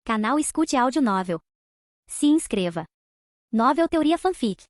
Canal Escute Áudio Novel. Se inscreva. Novel Teoria Fanfic.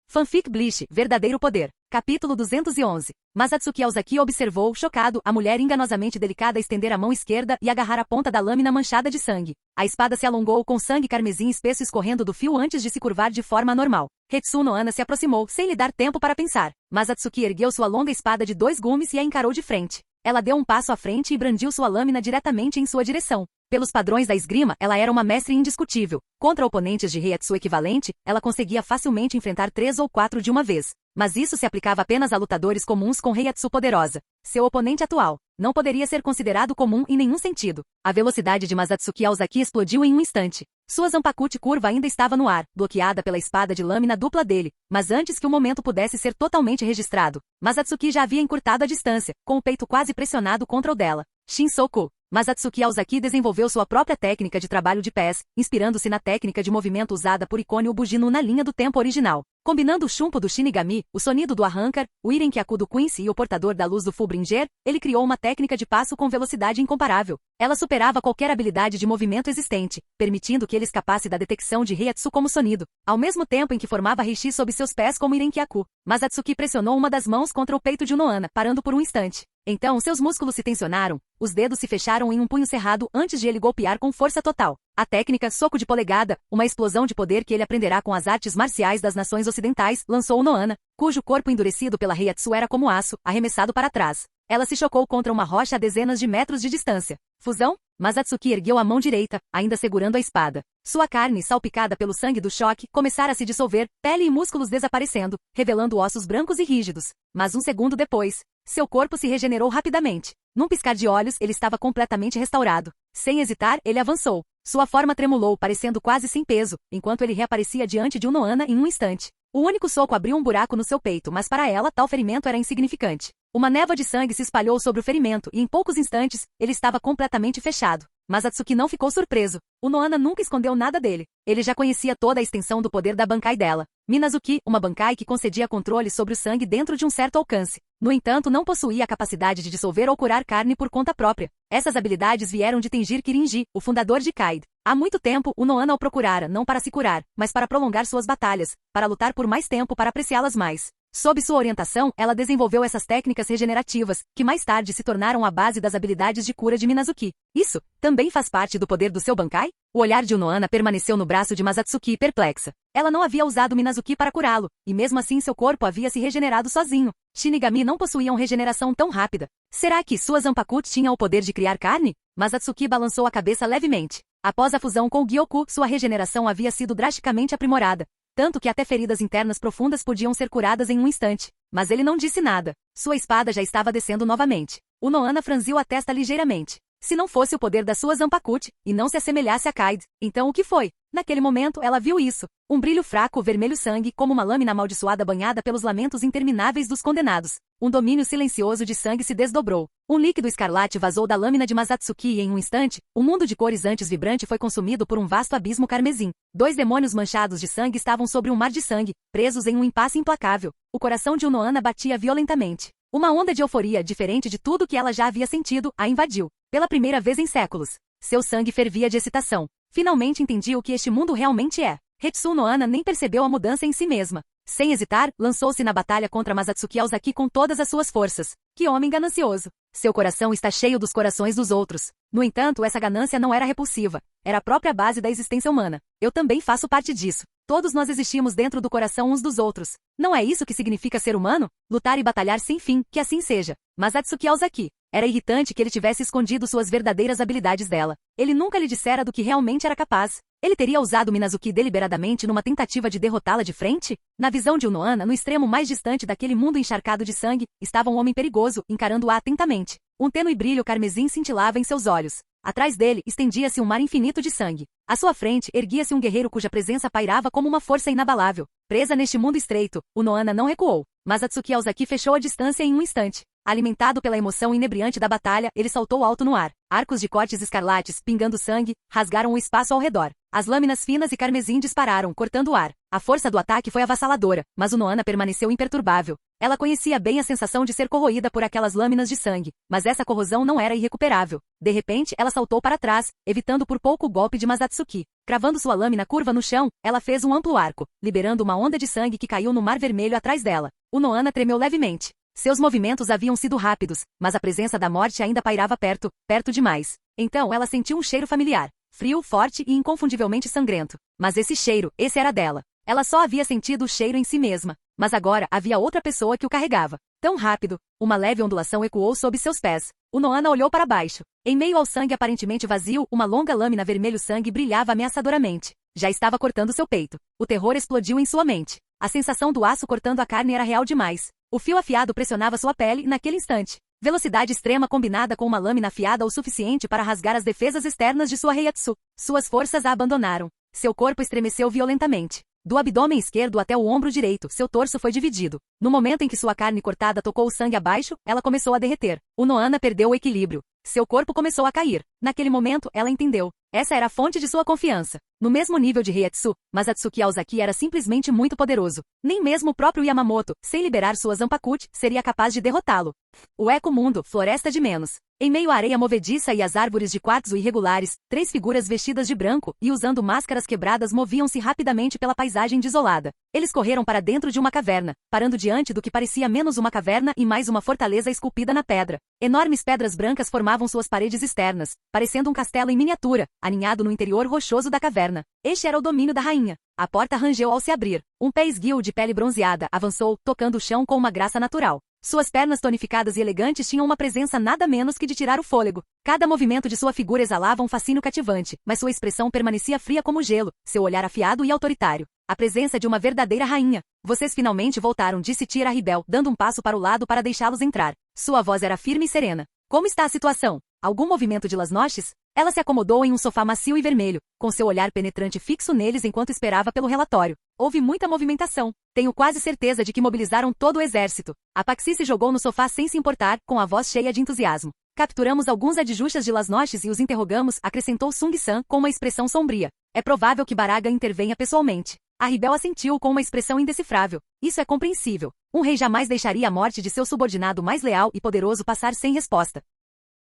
Fanfic Bleach, Verdadeiro Poder. Capítulo 211. Masatsuki Aozaki observou, chocado, a mulher enganosamente delicada estender a mão esquerda e agarrar a ponta da lâmina manchada de sangue. A espada se alongou com sangue carmesim espesso escorrendo do fio antes de se curvar de forma anormal. Hetsu no Ana se aproximou, sem lhe dar tempo para pensar. Masatsuki ergueu sua longa espada de 2 gumes e a encarou de frente. Ela deu um passo à frente e brandiu sua lâmina diretamente em sua direção. Pelos padrões da esgrima, ela era uma mestre indiscutível. Contra oponentes de Heiatsu equivalente, ela conseguia facilmente enfrentar 3 ou 4 de uma vez. Mas isso se aplicava apenas a lutadores comuns com Heiatsu poderosa. Seu oponente atual não poderia ser considerado comum em nenhum sentido. A velocidade de Masatsuki Aozaki explodiu em um instante. Sua Zanpakuti curva ainda estava no ar, bloqueada pela espada de lâmina dupla dele, mas antes que o momento pudesse ser totalmente registrado, Masatsuki já havia encurtado a distância, com o peito quase pressionado contra o dela. Shinsoku. Masatsuki Aozaki desenvolveu sua própria técnica de trabalho de pés, inspirando-se na técnica de movimento usada por Ikone Ubujino na linha do tempo original. Combinando o Shunpo do Shinigami, o sonido do Arrancar, o Irenkyaku do Quincy e o portador da luz do Fullbringer, ele criou uma técnica de passo com velocidade incomparável. Ela superava qualquer habilidade de movimento existente, permitindo que ele escapasse da detecção de Heiatsu como sonido, ao mesmo tempo em que formava Reishi sob seus pés como Irenkyaku. Masatsuki pressionou uma das mãos contra o peito de Unohana, parando por um instante. Então seus músculos se tensionaram, os dedos se fecharam em um punho cerrado antes de ele golpear com força total. A técnica soco de polegada, uma explosão de poder que ele aprenderá com as artes marciais das nações ocidentais, lançou Unohana, cujo corpo endurecido pela Heiatsu era como aço, arremessado para trás. Ela se chocou contra uma rocha a dezenas de metros de distância. Fusão? Masatsuki ergueu a mão direita, ainda segurando a espada. Sua carne, salpicada pelo sangue do choque, começara a se dissolver, pele e músculos desaparecendo, revelando ossos brancos e rígidos. Mas um segundo depois, seu corpo se regenerou rapidamente. Num piscar de olhos, ele estava completamente restaurado. Sem hesitar, ele avançou. Sua forma tremulou, parecendo quase sem peso, enquanto ele reaparecia diante de Unohana em um instante. O único soco abriu um buraco no seu peito, mas para ela, tal ferimento era insignificante. Uma névoa de sangue se espalhou sobre o ferimento e em poucos instantes, ele estava completamente fechado. Masatsuki não ficou surpreso. Unohana nunca escondeu nada dele. Ele já conhecia toda a extensão do poder da Bankai dela. Minazuki, uma Bankai que concedia controle sobre o sangue dentro de um certo alcance. No entanto, não possuía a capacidade de dissolver ou curar carne por conta própria. Essas habilidades vieram de Tenjir Kirinji, o fundador de Kaid. Há muito tempo, Unohana o procurara, não para se curar, mas para prolongar suas batalhas, para lutar por mais tempo para apreciá-las mais. Sob sua orientação, ela desenvolveu essas técnicas regenerativas, que mais tarde se tornaram a base das habilidades de cura de Minazuki. Isso também faz parte do poder do seu Bankai? O olhar de Unohana permaneceu no braço de Masatsuki perplexa. Ela não havia usado Minazuki para curá-lo, e mesmo assim seu corpo havia se regenerado sozinho. Shinigami não possuíam regeneração tão rápida. Será que sua Zanpakuti tinha o poder de criar carne? Masatsuki balançou a cabeça levemente. Após a fusão com o Gyoku, sua regeneração havia sido drasticamente aprimorada. Tanto que até feridas internas profundas podiam ser curadas em um instante. Mas ele não disse nada. Sua espada já estava descendo novamente. Unohana franziu a testa ligeiramente. Se não fosse o poder da sua Zanpakuti, e não se assemelhasse a Kaid, então o que foi? Naquele momento, ela viu isso. Um brilho fraco, vermelho sangue, como uma lâmina amaldiçoada banhada pelos lamentos intermináveis dos condenados. Um domínio silencioso de sangue se desdobrou. Um líquido escarlate vazou da lâmina de Masatsuki e em um instante, o mundo de cores antes vibrante foi consumido por um vasto abismo carmesim. 2 demônios manchados de sangue estavam sobre um mar de sangue, presos em um impasse implacável. O coração de Unohana batia violentamente. Uma onda de euforia, diferente de tudo que ela já havia sentido, a invadiu. Pela primeira vez em séculos. Seu sangue fervia de excitação. Finalmente entendi o que este mundo realmente é. Hetsu Unohana nem percebeu a mudança em si mesma. Sem hesitar, lançou-se na batalha contra Masatsuki Aozaki com todas as suas forças. Que homem ganancioso! Seu coração está cheio dos corações dos outros. No entanto, essa ganância não era repulsiva. Era a própria base da existência humana. Eu também faço parte disso. Todos nós existimos dentro do coração uns dos outros. Não é isso que significa ser humano? Lutar e batalhar sem fim, que assim seja. Masatsuki Aozaki. Era irritante que ele tivesse escondido suas verdadeiras habilidades dela. Ele nunca lhe dissera do que realmente era capaz. Ele teria usado Minazuki deliberadamente numa tentativa de derrotá-la de frente? Na visão de Unohana, no extremo mais distante daquele mundo encharcado de sangue, estava um homem perigoso, encarando-a atentamente. Um tênue brilho carmesim cintilava em seus olhos. Atrás dele, estendia-se um mar infinito de sangue. À sua frente, erguia-se um guerreiro cuja presença pairava como uma força inabalável. Presa neste mundo estreito, Unohana não recuou. Masatsuki Aozaki fechou a distância em um instante. Alimentado pela emoção inebriante da batalha, ele saltou alto no ar. Arcos de cortes escarlates, pingando sangue, rasgaram o espaço ao redor. As lâminas finas e carmesim dispararam, cortando o ar. A força do ataque foi avassaladora, mas Unohana permaneceu imperturbável. Ela conhecia bem a sensação de ser corroída por aquelas lâminas de sangue, mas essa corrosão não era irrecuperável. De repente, ela saltou para trás, evitando por pouco o golpe de Mazatsuki. Cravando sua lâmina curva no chão, ela fez um amplo arco, liberando uma onda de sangue que caiu no mar vermelho atrás dela. O Noana tremeu levemente. Seus movimentos haviam sido rápidos, mas a presença da morte ainda pairava perto, perto demais. Então ela sentiu um cheiro familiar, frio, forte e inconfundivelmente sangrento. Mas esse era dela. Ela só havia sentido o cheiro em si mesma, mas agora havia outra pessoa que o carregava. Tão rápido, uma leve ondulação ecoou sob seus pés. O Noana olhou para baixo. Em meio ao sangue aparentemente vazio, uma longa lâmina vermelho-sangue brilhava ameaçadoramente. Já estava cortando seu peito. O terror explodiu em sua mente. A sensação do aço cortando a carne era real demais. O fio afiado pressionava sua pele naquele instante. Velocidade extrema combinada com uma lâmina afiada o suficiente para rasgar as defesas externas de sua Heiatsu. Suas forças a abandonaram. Seu corpo estremeceu violentamente. Do abdômen esquerdo até o ombro direito, seu torso foi dividido. No momento em que sua carne cortada tocou o sangue abaixo, ela começou a derreter. O Noana perdeu o equilíbrio. Seu corpo começou a cair. Naquele momento, ela entendeu. Essa era a fonte de sua confiança. No mesmo nível de Heiatsu, Mazatsuki Aozaki era simplesmente muito poderoso. Nem mesmo o próprio Yamamoto, sem liberar sua Zanpakuti, seria capaz de derrotá-lo. O Eco-Mundo, floresta de menos. Em meio à areia movediça e às árvores de quartzo irregulares, 3 figuras vestidas de branco e usando máscaras quebradas moviam-se rapidamente pela paisagem desolada. Eles correram para dentro de uma caverna, parando diante do que parecia menos uma caverna e mais uma fortaleza esculpida na pedra. Enormes pedras brancas formavam suas paredes externas, parecendo um castelo em miniatura, aninhado no interior rochoso da caverna. Este era o domínio da rainha. A porta rangeu ao se abrir. Um pé esguio de pele bronzeada avançou, tocando o chão com uma graça natural. Suas pernas tonificadas e elegantes tinham uma presença nada menos que de tirar o fôlego. Cada movimento de sua figura exalava um fascínio cativante, mas sua expressão permanecia fria como gelo, seu olhar afiado e autoritário. A presença de uma verdadeira rainha. Vocês finalmente voltaram, disse Tira Ribel, dando um passo para o lado para deixá-los entrar. Sua voz era firme e serena. Como está a situação? Algum movimento de Las Noches? Ela se acomodou em um sofá macio e vermelho, com seu olhar penetrante fixo neles enquanto esperava pelo relatório. Houve muita movimentação. Tenho quase certeza de que mobilizaram todo o exército. A Paxi se jogou no sofá sem se importar, com a voz cheia de entusiasmo. Capturamos alguns adjustas de Las Noches e os interrogamos, acrescentou Sung-san com uma expressão sombria. É provável que Baraga intervenha pessoalmente. A Ribel assentiu com uma expressão indecifrável. Isso é compreensível. Um rei jamais deixaria a morte de seu subordinado mais leal e poderoso passar sem resposta.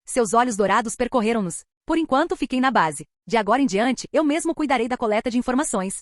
Seus olhos dourados percorreram-nos. Por enquanto fiquei na base. De agora em diante, eu mesmo cuidarei da coleta de informações.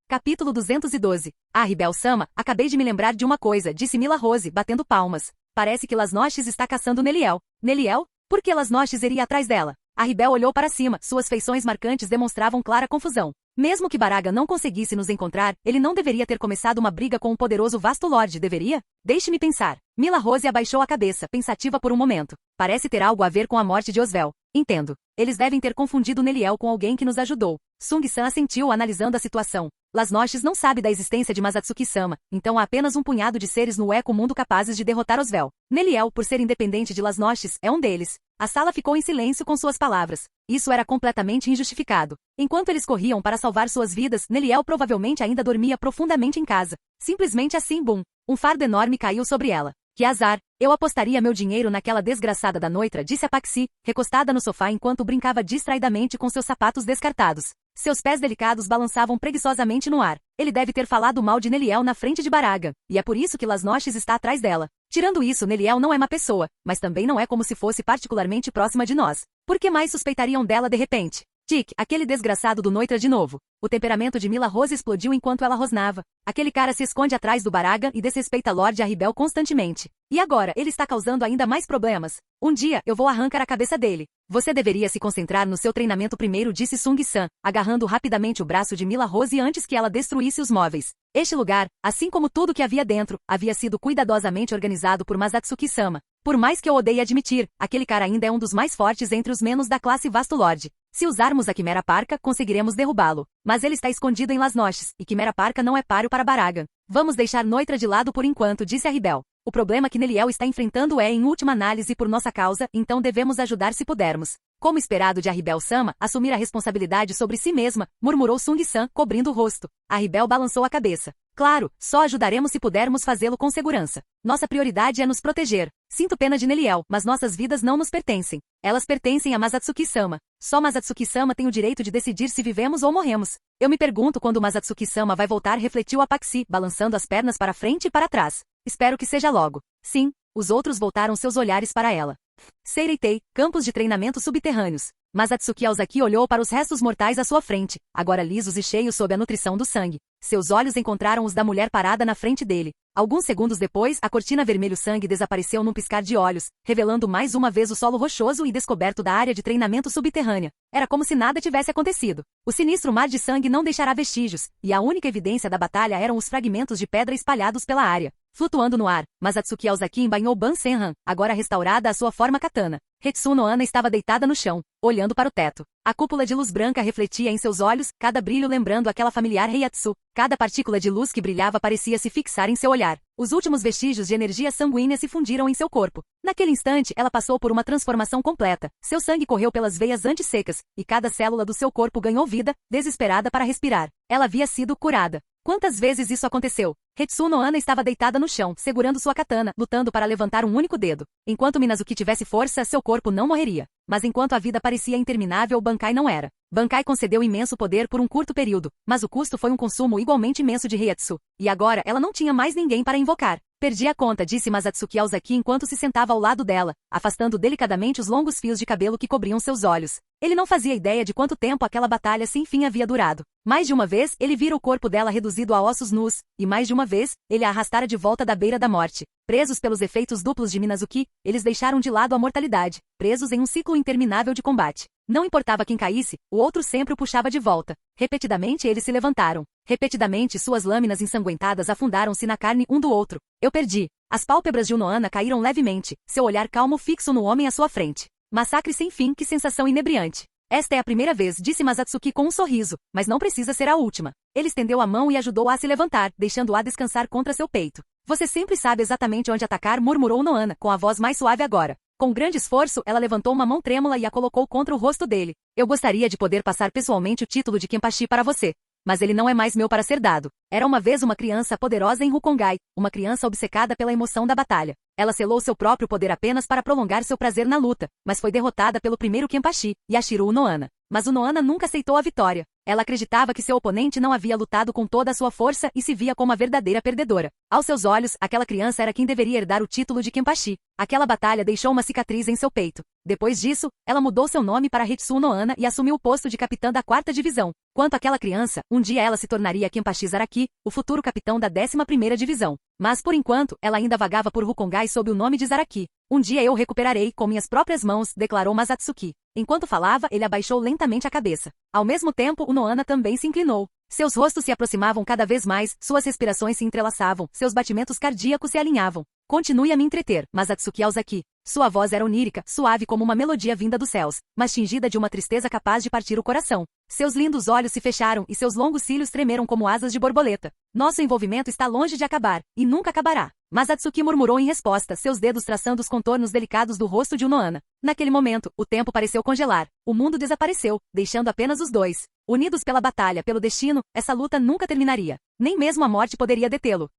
Capítulo 212. Ah, Ribel-sama, acabei de me lembrar de uma coisa, disse Mila Rose, batendo palmas. Parece que Las Noches está caçando Neliel. Neliel? Por que Las Noches iria atrás dela? A Ribel olhou para cima, suas feições marcantes demonstravam clara confusão. Mesmo que Baraga não conseguisse nos encontrar, ele não deveria ter começado uma briga com o poderoso Vasto Lorde, deveria? Deixe-me pensar. Mila Rose abaixou a cabeça, pensativa por um momento. Parece ter algo a ver com a morte de Osvel. Entendo. Eles devem ter confundido Neliel com alguém que nos ajudou. Sung-san assentiu analisando a situação. Las Noches não sabe da existência de Mazatsuki-sama, então há apenas um punhado de seres no Eco-Mundo capazes de derrotar Osvel. Neliel, por ser independente de Las Noches, é um deles. A sala ficou em silêncio com suas palavras. Isso era completamente injustificado. Enquanto eles corriam para salvar suas vidas, Neliel provavelmente ainda dormia profundamente em casa. Simplesmente assim, bum. Um fardo enorme caiu sobre ela. Que azar! Eu apostaria meu dinheiro naquela desgraçada da Noitra, disse a Paxi, recostada no sofá enquanto brincava distraidamente com seus sapatos descartados. Seus pés delicados balançavam preguiçosamente no ar. Ele deve ter falado mal de Neliel na frente de Baraga, e é por isso que Las Noches está atrás dela. Tirando isso, Neliel não é má pessoa, mas também não é como se fosse particularmente próxima de nós. Por que mais suspeitariam dela de repente? Tic, aquele desgraçado do Noitra de novo. O temperamento de Mila Rose explodiu enquanto ela rosnava. Aquele cara se esconde atrás do Baraga e desrespeita Lorde Arribel constantemente. E agora, ele está causando ainda mais problemas. Um dia, eu vou arrancar a cabeça dele. Você deveria se concentrar no seu treinamento primeiro, disse Sung-san, agarrando rapidamente o braço de Mila Rose antes que ela destruísse os móveis. Este lugar, assim como tudo que havia dentro, havia sido cuidadosamente organizado por Mazatsuki-sama. Por mais que eu odeie admitir, aquele cara ainda é um dos mais fortes entre os menos da classe Vasto Lorde. Se usarmos a Quimera Parca, conseguiremos derrubá-lo. Mas ele está escondido em Las Noches, e Quimera Parca não é páreo para Baraga. Vamos deixar Noitra de lado por enquanto, disse a Ribel. O problema que Neliel está enfrentando é, em última análise, por nossa causa, então devemos ajudar se pudermos. Como esperado de Arribel-sama, assumir a responsabilidade sobre si mesma, murmurou Sung-san, cobrindo o rosto. Arribel balançou a cabeça. Claro, só ajudaremos se pudermos fazê-lo com segurança. Nossa prioridade é nos proteger. Sinto pena de Neliel, mas nossas vidas não nos pertencem. Elas pertencem a Masatsuki-sama. Só Masatsuki-sama tem o direito de decidir se vivemos ou morremos. Eu me pergunto quando Masatsuki-sama vai voltar, refletiu Apaxi, balançando as pernas para frente e para trás. Espero que seja logo. Sim, os outros voltaram seus olhares para ela. Seireitei, campos de treinamento subterrâneos. Masatsuki Aozaki olhou para os restos mortais à sua frente, agora lisos e cheios sob a nutrição do sangue. Seus olhos encontraram os da mulher parada na frente dele. Alguns segundos depois, a cortina vermelho-sangue desapareceu num piscar de olhos, revelando mais uma vez o solo rochoso e descoberto da área de treinamento subterrânea. Era como se nada tivesse acontecido. O sinistro mar de sangue não deixará vestígios, e a única evidência da batalha eram os fragmentos de pedra espalhados pela área. Flutuando no ar, Masatsuki Aozaki embainhou Ban Senran, agora restaurada à sua forma katana. Hetsuno Ana estava deitada no chão, olhando para o teto. A cúpula de luz branca refletia em seus olhos, cada brilho lembrando aquela familiar Heiatsu. Cada partícula de luz que brilhava parecia se fixar em seu olhar. Os últimos vestígios de energia sanguínea se fundiram em seu corpo. Naquele instante, ela passou por uma transformação completa. Seu sangue correu pelas veias antissecas, e cada célula do seu corpo ganhou vida, desesperada para respirar. Ela havia sido curada. Quantas vezes isso aconteceu? Hetsuno Ana estava deitada no chão, segurando sua katana, lutando para levantar um único dedo. Enquanto Minazuki tivesse força, seu corpo não morreria. Mas enquanto a vida parecia interminável, Bankai não era. Bankai concedeu imenso poder por um curto período, mas o custo foi um consumo igualmente imenso de Heiatsu. E agora ela não tinha mais ninguém para invocar. Perdi a conta, disse Masatsuki Aozaki enquanto se sentava ao lado dela, afastando delicadamente os longos fios de cabelo que cobriam seus olhos. Ele não fazia ideia de quanto tempo aquela batalha sem fim havia durado. Mais de uma vez, ele vira o corpo dela reduzido a ossos nus, e mais de uma vez, ele a arrastara de volta da beira da morte. Presos pelos efeitos duplos de Minazuki, eles deixaram de lado a mortalidade, presos em um ciclo interminável de combate. Não importava quem caísse, o outro sempre o puxava de volta. Repetidamente eles se levantaram. Repetidamente suas lâminas ensanguentadas afundaram-se na carne um do outro. Eu perdi. As pálpebras de Unoana caíram levemente, seu olhar calmo fixo no homem à sua frente. Massacre sem fim, que sensação inebriante. Esta é a primeira vez, disse Masatsuki com um sorriso, mas não precisa ser a última. Ele estendeu a mão e ajudou-a a se levantar, deixando-a descansar contra seu peito. Você sempre sabe exatamente onde atacar, murmurou Unoana, com a voz mais suave agora. Com grande esforço, ela levantou uma mão trêmula e a colocou contra o rosto dele. Eu gostaria de poder passar pessoalmente o título de Kenpachi para você. Mas ele não é mais meu para ser dado. Era uma vez uma criança poderosa em Rukongai, uma criança obcecada pela emoção da batalha. Ela selou seu próprio poder apenas para prolongar seu prazer na luta, mas foi derrotada pelo primeiro Kenpachi, Yashiro Unoana. Mas Unoana nunca aceitou a vitória. Ela acreditava que seu oponente não havia lutado com toda a sua força e se via como a verdadeira perdedora. Aos seus olhos, aquela criança era quem deveria herdar o título de Kenpachi. Aquela batalha deixou uma cicatriz em seu peito. Depois disso, ela mudou seu nome para Hetsu Unoana e assumiu o posto de capitã da 4ª divisão. Quanto àquela criança, um dia ela se tornaria Kenpachi Zaraki, o futuro capitão da 11ª divisão. Mas por enquanto, ela ainda vagava por Rukongai sob o nome de Zaraki. Um dia eu recuperarei com minhas próprias mãos, declarou Masatsuki. Enquanto falava, ele abaixou lentamente a cabeça. Ao mesmo tempo, Unoana também se inclinou. Seus rostos se aproximavam cada vez mais, suas respirações se entrelaçavam, seus batimentos cardíacos se alinhavam. Continue a me entreter, Masatsuki Aozaki. Sua voz era onírica, suave como uma melodia vinda dos céus, mas tingida de uma tristeza capaz de partir o coração. Seus lindos olhos se fecharam e seus longos cílios tremeram como asas de borboleta. Nosso envolvimento está longe de acabar, e nunca acabará. Masatsuki murmurou em resposta, seus dedos traçando os contornos delicados do rosto de Unoana. Naquele momento, o tempo pareceu congelar. O mundo desapareceu, deixando apenas os dois. Unidos pela batalha, pelo destino, essa luta nunca terminaria. Nem mesmo a morte poderia detê-lo.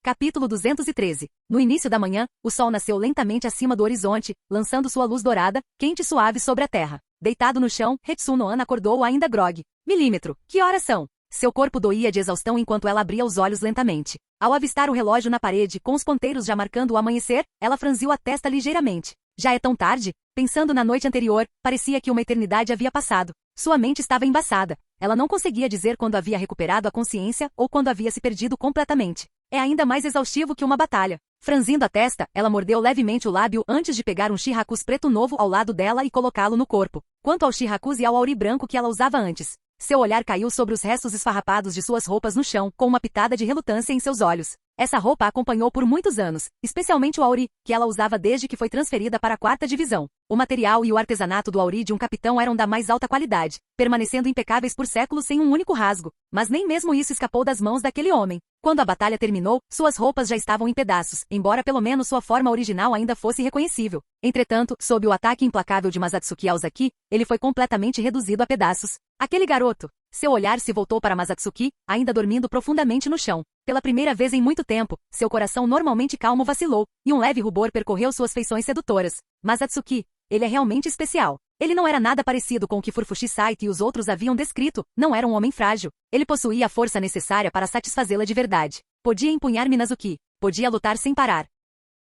Capítulo 213. No início da manhã, o sol nasceu lentamente acima do horizonte, lançando sua luz dourada, quente e suave sobre a terra. Deitado no chão, Hetsuno Ana acordou ainda grogue. Milímetro, que horas são? Seu corpo doía de exaustão enquanto ela abria os olhos lentamente. Ao avistar o relógio na parede, com os ponteiros já marcando o amanhecer, ela franziu a testa ligeiramente. Já é tão tarde? Pensando na noite anterior, parecia que uma eternidade havia passado. Sua mente estava embaçada. Ela não conseguia dizer quando havia recuperado a consciência ou quando havia se perdido completamente. É ainda mais exaustivo que uma batalha. Franzindo a testa, ela mordeu levemente o lábio antes de pegar um shirakus preto novo ao lado dela e colocá-lo no corpo. Quanto ao shirakus e ao auri branco que ela usava antes. Seu olhar caiu sobre os restos esfarrapados de suas roupas no chão, com uma pitada de relutância em seus olhos. Essa roupa a acompanhou por muitos anos, especialmente o Auri, que ela usava desde que foi transferida para a 4ª divisão. O material e o artesanato do Auri de um capitão eram da mais alta qualidade, permanecendo impecáveis por séculos sem um único rasgo. Mas nem mesmo isso escapou das mãos daquele homem. Quando a batalha terminou, suas roupas já estavam em pedaços, embora pelo menos sua forma original ainda fosse reconhecível. Entretanto, sob o ataque implacável de Masatsuki Aozaki, ele foi completamente reduzido a pedaços. Aquele garoto! Seu olhar se voltou para Masatsuki, ainda dormindo profundamente no chão. Pela primeira vez em muito tempo, seu coração normalmente calmo vacilou, e um leve rubor percorreu suas feições sedutoras. Masatsuki, ele é realmente especial. Ele não era nada parecido com o que Furufushi Saito e os outros haviam descrito, não era um homem frágil. Ele possuía a força necessária para satisfazê-la de verdade. Podia empunhar Minazuki. Podia lutar sem parar.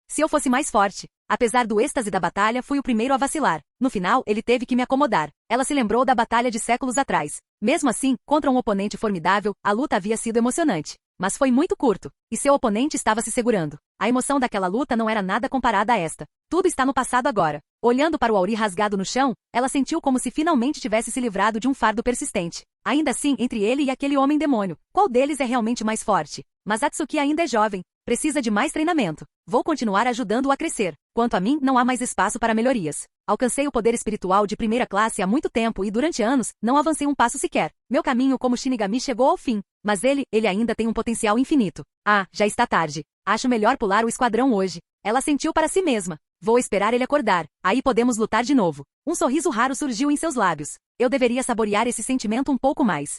Se eu fosse mais forte. Apesar do êxtase da batalha, fui o primeiro a vacilar. No final, ele teve que me acomodar. Ela se lembrou da batalha de séculos atrás. Mesmo assim, contra um oponente formidável, a luta havia sido emocionante. Mas foi muito curto, e seu oponente estava se segurando. A emoção daquela luta não era nada comparada a esta. Tudo está no passado agora. Olhando para o Auri rasgado no chão, ela sentiu como se finalmente tivesse se livrado de um fardo persistente. Ainda assim, entre ele e aquele homem demônio, qual deles é realmente mais forte? Mas Atsuki ainda é jovem. Precisa de mais treinamento. Vou continuar ajudando-o a crescer. Quanto a mim, não há mais espaço para melhorias. Alcancei o poder espiritual de primeira classe há muito tempo e durante anos, não avancei um passo sequer. Meu caminho como Shinigami chegou ao fim. Mas ele ainda tem um potencial infinito. Ah, já está tarde. Acho melhor pular o esquadrão hoje. Ela sentiu para si mesma. Vou esperar ele acordar. Aí podemos lutar de novo. Um sorriso raro surgiu em seus lábios. Eu deveria saborear esse sentimento um pouco mais.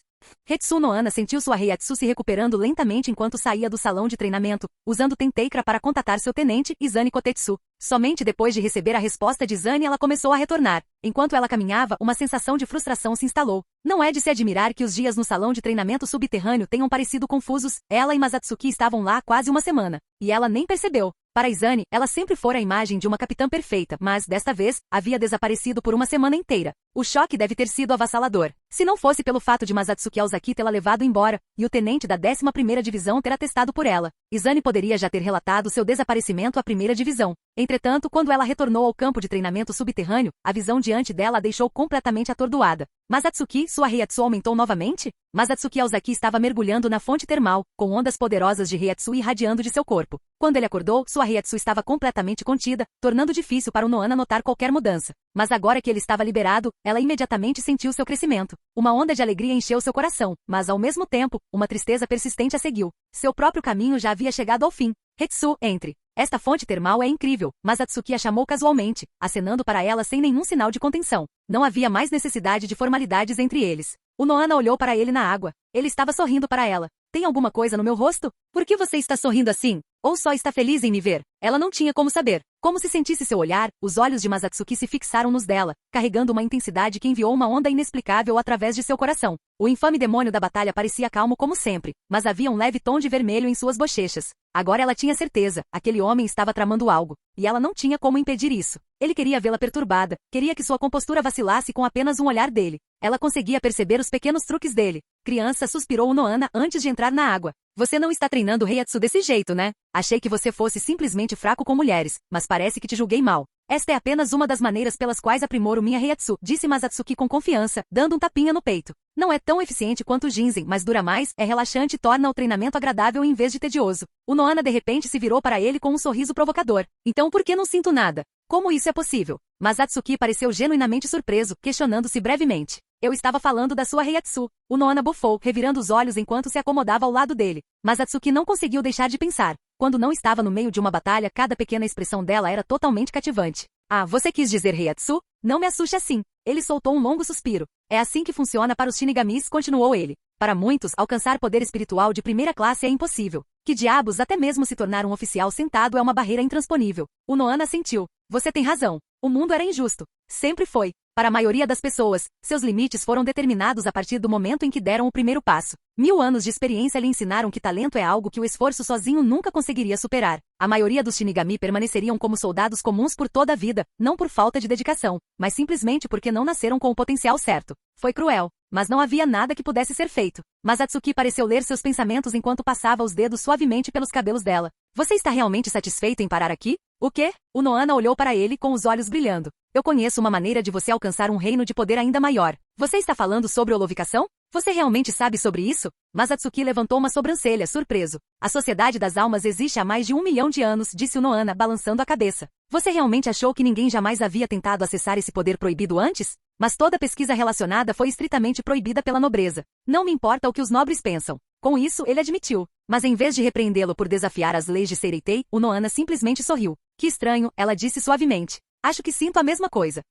Hetsu no Ana sentiu sua Heiatsu se recuperando lentamente enquanto saía do salão de treinamento, usando Tenteikra para contatar seu tenente, Izane Kotetsu. Somente depois de receber a resposta de Izane ela começou a retornar. Enquanto ela caminhava, uma sensação de frustração se instalou. Não é de se admirar que os dias no salão de treinamento subterrâneo tenham parecido confusos. Ela e Masatsuki estavam lá há quase uma semana. E ela nem percebeu. Para Izane, ela sempre fora a imagem de uma capitã perfeita, mas, desta vez, havia desaparecido por uma semana inteira. O choque deve ter sido avassalador. Se não fosse pelo fato de Masatsuki Aozaki tê-la levado embora, e o tenente da 11ª divisão ter atestado por ela, Izane poderia já ter relatado seu desaparecimento à 1ª divisão. Entretanto, quando ela retornou ao campo de treinamento subterrâneo, a visão diante dela a deixou completamente atordoada. Masatsuki, sua Heiatsu aumentou novamente? Masatsuki Aozaki estava mergulhando na fonte termal, com ondas poderosas de Heiatsu irradiando de seu corpo. Quando ele acordou, sua Heiatsu estava completamente contida, tornando difícil para o Noana notar qualquer mudança. Mas agora que ele estava liberado, ela imediatamente sentiu seu crescimento. Uma onda de alegria encheu seu coração, mas ao mesmo tempo, uma tristeza persistente a seguiu. Seu próprio caminho já havia chegado ao fim. Hetsu, entre. Esta fonte termal é incrível, mas Atsuki a chamou casualmente, acenando para ela sem nenhum sinal de contenção. Não havia mais necessidade de formalidades entre eles. O Noana olhou para ele na água. Ele estava sorrindo para ela. Tem alguma coisa no meu rosto? Por que você está sorrindo assim? Ou só está feliz em me ver? Ela não tinha como saber. Como se sentisse seu olhar, os olhos de Masatsuki se fixaram nos dela, carregando uma intensidade que enviou uma onda inexplicável através de seu coração. O infame demônio da batalha parecia calmo como sempre, mas havia um leve tom de vermelho em suas bochechas. Agora ela tinha certeza, aquele homem estava tramando algo, e ela não tinha como impedir isso. Ele queria vê-la perturbada, queria que sua compostura vacilasse com apenas um olhar dele. Ela conseguia perceber os pequenos truques dele. Criança, suspirou o Noana antes de entrar na água. Você não está treinando Heiatsu desse jeito, né? Achei que você fosse simplesmente fraco com mulheres, mas parece que te julguei mal. Esta é apenas uma das maneiras pelas quais aprimoro minha Heiatsu, disse Masatsuki com confiança, dando um tapinha no peito. Não é tão eficiente quanto o ginseng, mas dura mais, é relaxante e torna o treinamento agradável em vez de tedioso. O Noana de repente se virou para ele com um sorriso provocador. Então por que não sinto nada? Como isso é possível? Masatsuki pareceu genuinamente surpreso, questionando-se brevemente. Eu estava falando da sua Heiatsu. O Noana bufou, revirando os olhos enquanto se acomodava ao lado dele. Masatsuki não conseguiu deixar de pensar. Quando não estava no meio de uma batalha, cada pequena expressão dela era totalmente cativante. Ah, você quis dizer Heiatsu? Não me assuste assim. Ele soltou um longo suspiro. É assim que funciona para os Shinigamis, continuou ele. Para muitos, alcançar poder espiritual de primeira classe é impossível. Que diabos, até mesmo se tornar um oficial sentado é uma barreira intransponível. O Noana sentiu. Você tem razão. O mundo era injusto. Sempre foi. Para a maioria das pessoas, seus limites foram determinados a partir do momento em que deram o primeiro passo. 1000 anos de experiência lhe ensinaram que talento é algo que o esforço sozinho nunca conseguiria superar. A maioria dos Shinigami permaneceriam como soldados comuns por toda a vida, não por falta de dedicação, mas simplesmente porque não nasceram com o potencial certo. Foi cruel, mas não havia nada que pudesse ser feito. Masatsuki pareceu ler seus pensamentos enquanto passava os dedos suavemente pelos cabelos dela. Você está realmente satisfeito em parar aqui? O quê? O Noana olhou para ele com os olhos brilhando. Eu conheço uma maneira de você alcançar um reino de poder ainda maior. Você está falando sobre holovicação? Você realmente sabe sobre isso? Masatsuki levantou uma sobrancelha, surpreso. A Sociedade das Almas existe há mais de 1 milhão de anos, disse o Noana, balançando a cabeça. Você realmente achou que ninguém jamais havia tentado acessar esse poder proibido antes? Mas toda pesquisa relacionada foi estritamente proibida pela nobreza. Não me importa o que os nobres pensam. Com isso, ele admitiu. Mas em vez de repreendê-lo por desafiar as leis de Seireitei, o Noana simplesmente sorriu. Que estranho, ela disse suavemente. Acho que sinto a mesma coisa.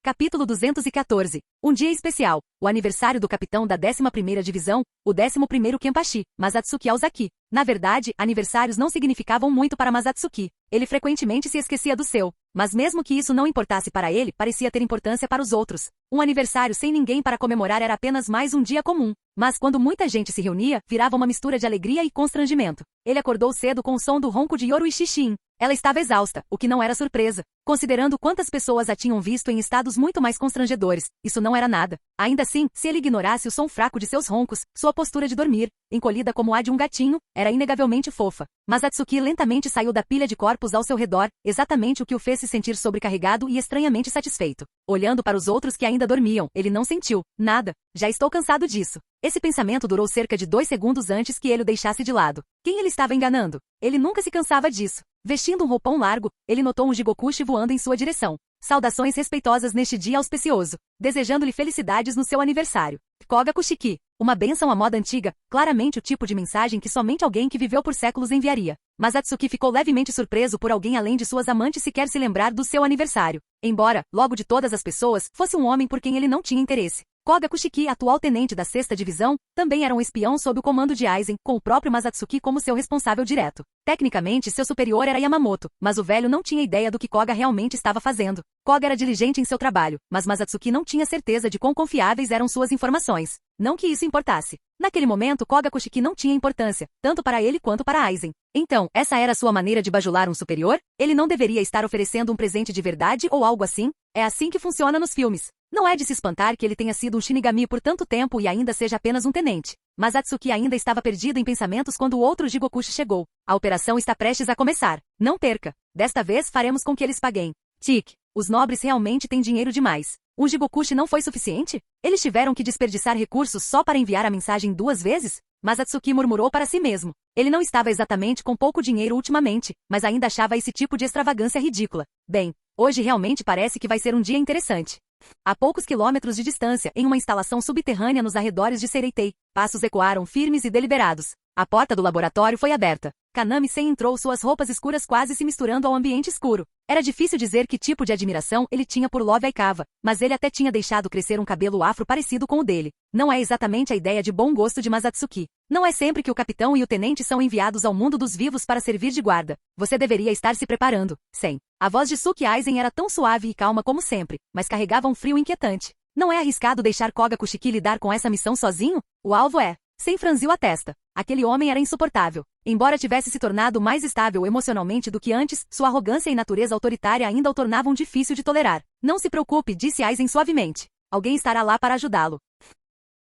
Capítulo 214. Um dia especial. O aniversário do capitão da 11ª Divisão, o 11º Kenpachi, Masatsuki Aozaki. Na verdade, aniversários não significavam muito para Masatsuki. Ele frequentemente se esquecia do seu. Mas mesmo que isso não importasse para ele, parecia ter importância para os outros. Um aniversário sem ninguém para comemorar era apenas mais um dia comum. Mas quando muita gente se reunia, virava uma mistura de alegria e constrangimento. Ele acordou cedo com o som do ronco de Yoru Ishishin. Ela estava exausta, o que não era surpresa. Considerando quantas pessoas a tinham visto em estados muito mais constrangedores, isso não era nada. Ainda assim, se ele ignorasse o som fraco de seus roncos, sua postura de dormir, encolhida como a de um gatinho, era inegavelmente fofa. Masatsuki lentamente saiu da pilha de corpos ao seu redor, exatamente o que o fez se sentir sobrecarregado e estranhamente satisfeito. Olhando para os outros que ainda dormiam, ele não sentiu nada. Já estou cansado disso. Esse pensamento durou cerca de 2 segundos antes que ele o deixasse de lado. Quem ele estava enganando? Ele nunca se cansava disso. Vestindo um roupão largo, ele notou um Jigokushi voando em sua direção. Saudações respeitosas neste dia auspicioso, desejando-lhe felicidades no seu aniversário. Koga Kushiki, uma bênção à moda antiga, claramente o tipo de mensagem que somente alguém que viveu por séculos enviaria. Masatsuki ficou levemente surpreso por alguém além de suas amantes sequer se lembrar do seu aniversário. Embora, logo de todas as pessoas, fosse um homem por quem ele não tinha interesse. Koga Kushiki, atual tenente da 6ª Divisão, também era um espião sob o comando de Aizen, com o próprio Masatsuki como seu responsável direto. Tecnicamente, seu superior era Yamamoto, mas o velho não tinha ideia do que Koga realmente estava fazendo. Koga era diligente em seu trabalho, mas Masatsuki não tinha certeza de quão confiáveis eram suas informações. Não que isso importasse. Naquele momento, Koga Kushiki não tinha importância, tanto para ele quanto para Aizen. Então, essa era sua maneira de bajular um superior? Ele não deveria estar oferecendo um presente de verdade ou algo assim? É assim que funciona nos filmes. Não é de se espantar que ele tenha sido um Shinigami por tanto tempo e ainda seja apenas um tenente. Mas Atsuki ainda estava perdido em pensamentos quando o outro Jigokushi chegou. A operação está prestes a começar. Não perca. Desta vez faremos com que eles paguem. Tic. Os nobres realmente têm dinheiro demais. Um Jigokushi não foi suficiente? Eles tiveram que desperdiçar recursos só para enviar a mensagem 2 vezes? Mas Atsuki murmurou para si mesmo. Ele não estava exatamente com pouco dinheiro ultimamente, mas ainda achava esse tipo de extravagância ridícula. Bem, hoje realmente parece que vai ser um dia interessante. A poucos quilômetros de distância, em uma instalação subterrânea nos arredores de Seireitei, passos ecoaram firmes e deliberados. A porta do laboratório foi aberta. Kanami-sen entrou, suas roupas escuras quase se misturando ao ambiente escuro. Era difícil dizer que tipo de admiração ele tinha por Love Aikawa, mas ele até tinha deixado crescer um cabelo afro parecido com o dele. Não é exatamente a ideia de bom gosto de Masatsuki. Não é sempre que o capitão e o tenente são enviados ao mundo dos vivos para servir de guarda. Você deveria estar se preparando. Sen. A voz de Suki Aizen era tão suave e calma como sempre, mas carregava um frio inquietante. Não é arriscado deixar Koga Kushiki lidar com essa missão sozinho? O alvo é... Sen franziu a testa. Aquele homem era insuportável. Embora tivesse se tornado mais estável emocionalmente do que antes, sua arrogância e natureza autoritária ainda o tornavam difícil de tolerar. Não se preocupe, disse Aizen suavemente. Alguém estará lá para ajudá-lo.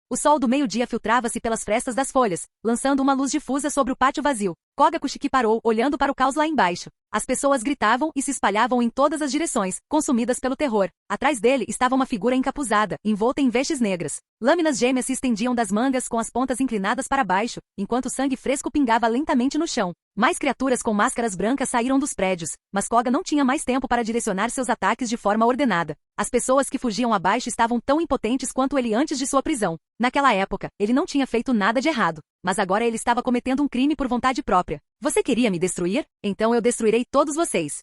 O sol do meio-dia filtrava-se pelas frestas das folhas, lançando uma luz difusa sobre o pátio vazio. Koga Kushiki parou, olhando para o caos lá embaixo. As pessoas gritavam e se espalhavam em todas as direções, consumidas pelo terror. Atrás dele estava uma figura encapuzada, envolta em vestes negras. Lâminas gêmeas se estendiam das mangas com as pontas inclinadas para baixo, enquanto sangue fresco pingava lentamente no chão. Mais criaturas com máscaras brancas saíram dos prédios, mas Koga não tinha mais tempo para direcionar seus ataques de forma ordenada. As pessoas que fugiam abaixo estavam tão impotentes quanto ele antes de sua prisão. Naquela época, ele não tinha feito nada de errado, mas agora ele estava cometendo um crime por vontade própria. Você queria me destruir? Então eu destruirei todos vocês.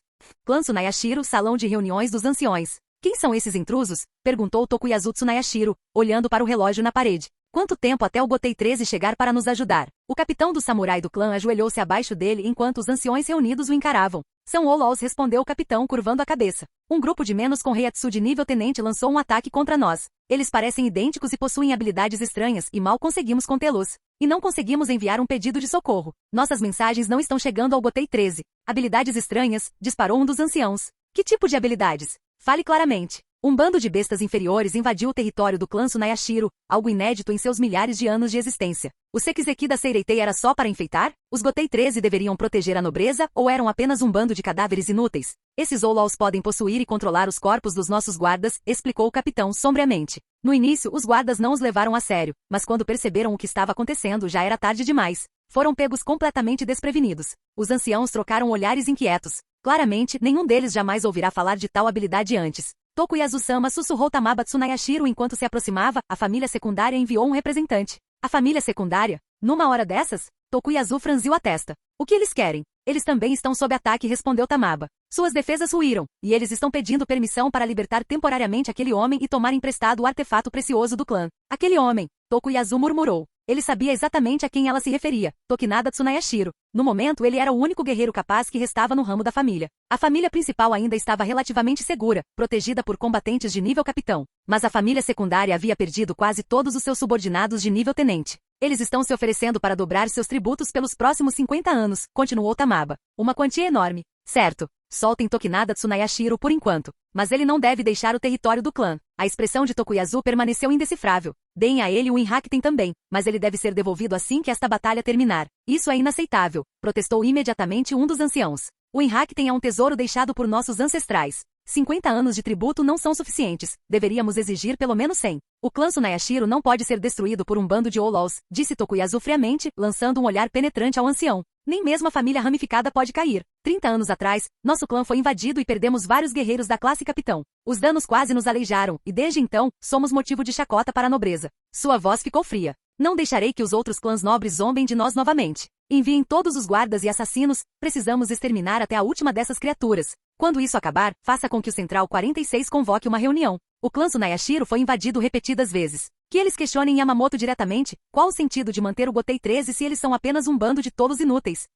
Clã Tsunayashiro, salão de reuniões dos anciões. Quem são esses intrusos? Perguntou Tokuyasu Tsunayashiro, olhando para o relógio na parede. Quanto tempo até o Gotei 13 chegar para nos ajudar? O capitão do samurai do clã ajoelhou-se abaixo dele enquanto os anciões reunidos o encaravam. São Olols, respondeu o capitão curvando a cabeça. Um grupo de menos com Reiatsu de nível tenente lançou um ataque contra nós. Eles parecem idênticos e possuem habilidades estranhas e mal conseguimos contê-los. E não conseguimos enviar um pedido de socorro. Nossas mensagens não estão chegando ao Gotei 13. Habilidades estranhas, disparou um dos anciãos. Que tipo de habilidades? Fale claramente. Um bando de bestas inferiores invadiu o território do clã Tsunayashiro, algo inédito em seus milhares de anos de existência. O Sekizeki da Seireitei era só para enfeitar? Os Gotei 13 deveriam proteger a nobreza ou eram apenas um bando de cadáveres inúteis? Esses Outlaws podem possuir e controlar os corpos dos nossos guardas, explicou o capitão sombriamente. No início, os guardas não os levaram a sério, mas quando perceberam o que estava acontecendo já era tarde demais. Foram pegos completamente desprevenidos. Os anciãos trocaram olhares inquietos. Claramente, nenhum deles jamais ouvirá falar de tal habilidade antes. Tokuyasu-sama sussurrou Tamaba Tsunayashiro enquanto se aproximava. A família secundária enviou um representante. A família secundária? Numa hora dessas? Tokuyasu franziu a testa. O que eles querem? Eles também estão sob ataque, respondeu Tamaba. Suas defesas ruíram, e eles estão pedindo permissão para libertar temporariamente aquele homem e tomar emprestado o artefato precioso do clã. Aquele homem, Tokuyasu murmurou. Ele sabia exatamente a quem ela se referia, Tokinada Tsunayashiro. No momento ele era o único guerreiro capaz que restava no ramo da família. A família principal ainda estava relativamente segura, protegida por combatentes de nível capitão. Mas a família secundária havia perdido quase todos os seus subordinados de nível tenente. Eles estão se oferecendo para dobrar seus tributos pelos próximos 50 anos, continuou Tamaba. Uma quantia enorme. Certo. Soltem Tokinada Tsunayashiro por enquanto. Mas ele não deve deixar o território do clã. A expressão de Tokuyasu permaneceu indecifrável. Deem a ele o Inhakten também, mas ele deve ser devolvido assim que esta batalha terminar. Isso é inaceitável, protestou imediatamente um dos anciãos. O Inhakten é um tesouro deixado por nossos ancestrais. 50 anos de tributo não são suficientes, deveríamos exigir pelo menos 100. O clã Tsunayashiro não pode ser destruído por um bando de Outlaws, disse Tokuyasu friamente, lançando um olhar penetrante ao ancião. Nem mesmo a família ramificada pode cair. 30 anos atrás, nosso clã foi invadido e perdemos vários guerreiros da classe capitão. Os danos quase nos aleijaram, e desde então, somos motivo de chacota para a nobreza. Sua voz ficou fria. Não deixarei que os outros clãs nobres zombem de nós novamente. Enviem todos os guardas e assassinos, precisamos exterminar até a última dessas criaturas. Quando isso acabar, faça com que o Central 46 convoque uma reunião. O clã Tsunayashiro foi invadido repetidas vezes. Que eles questionem Yamamoto diretamente, qual o sentido de manter o Gotei 13 se eles são apenas um bando de tolos inúteis?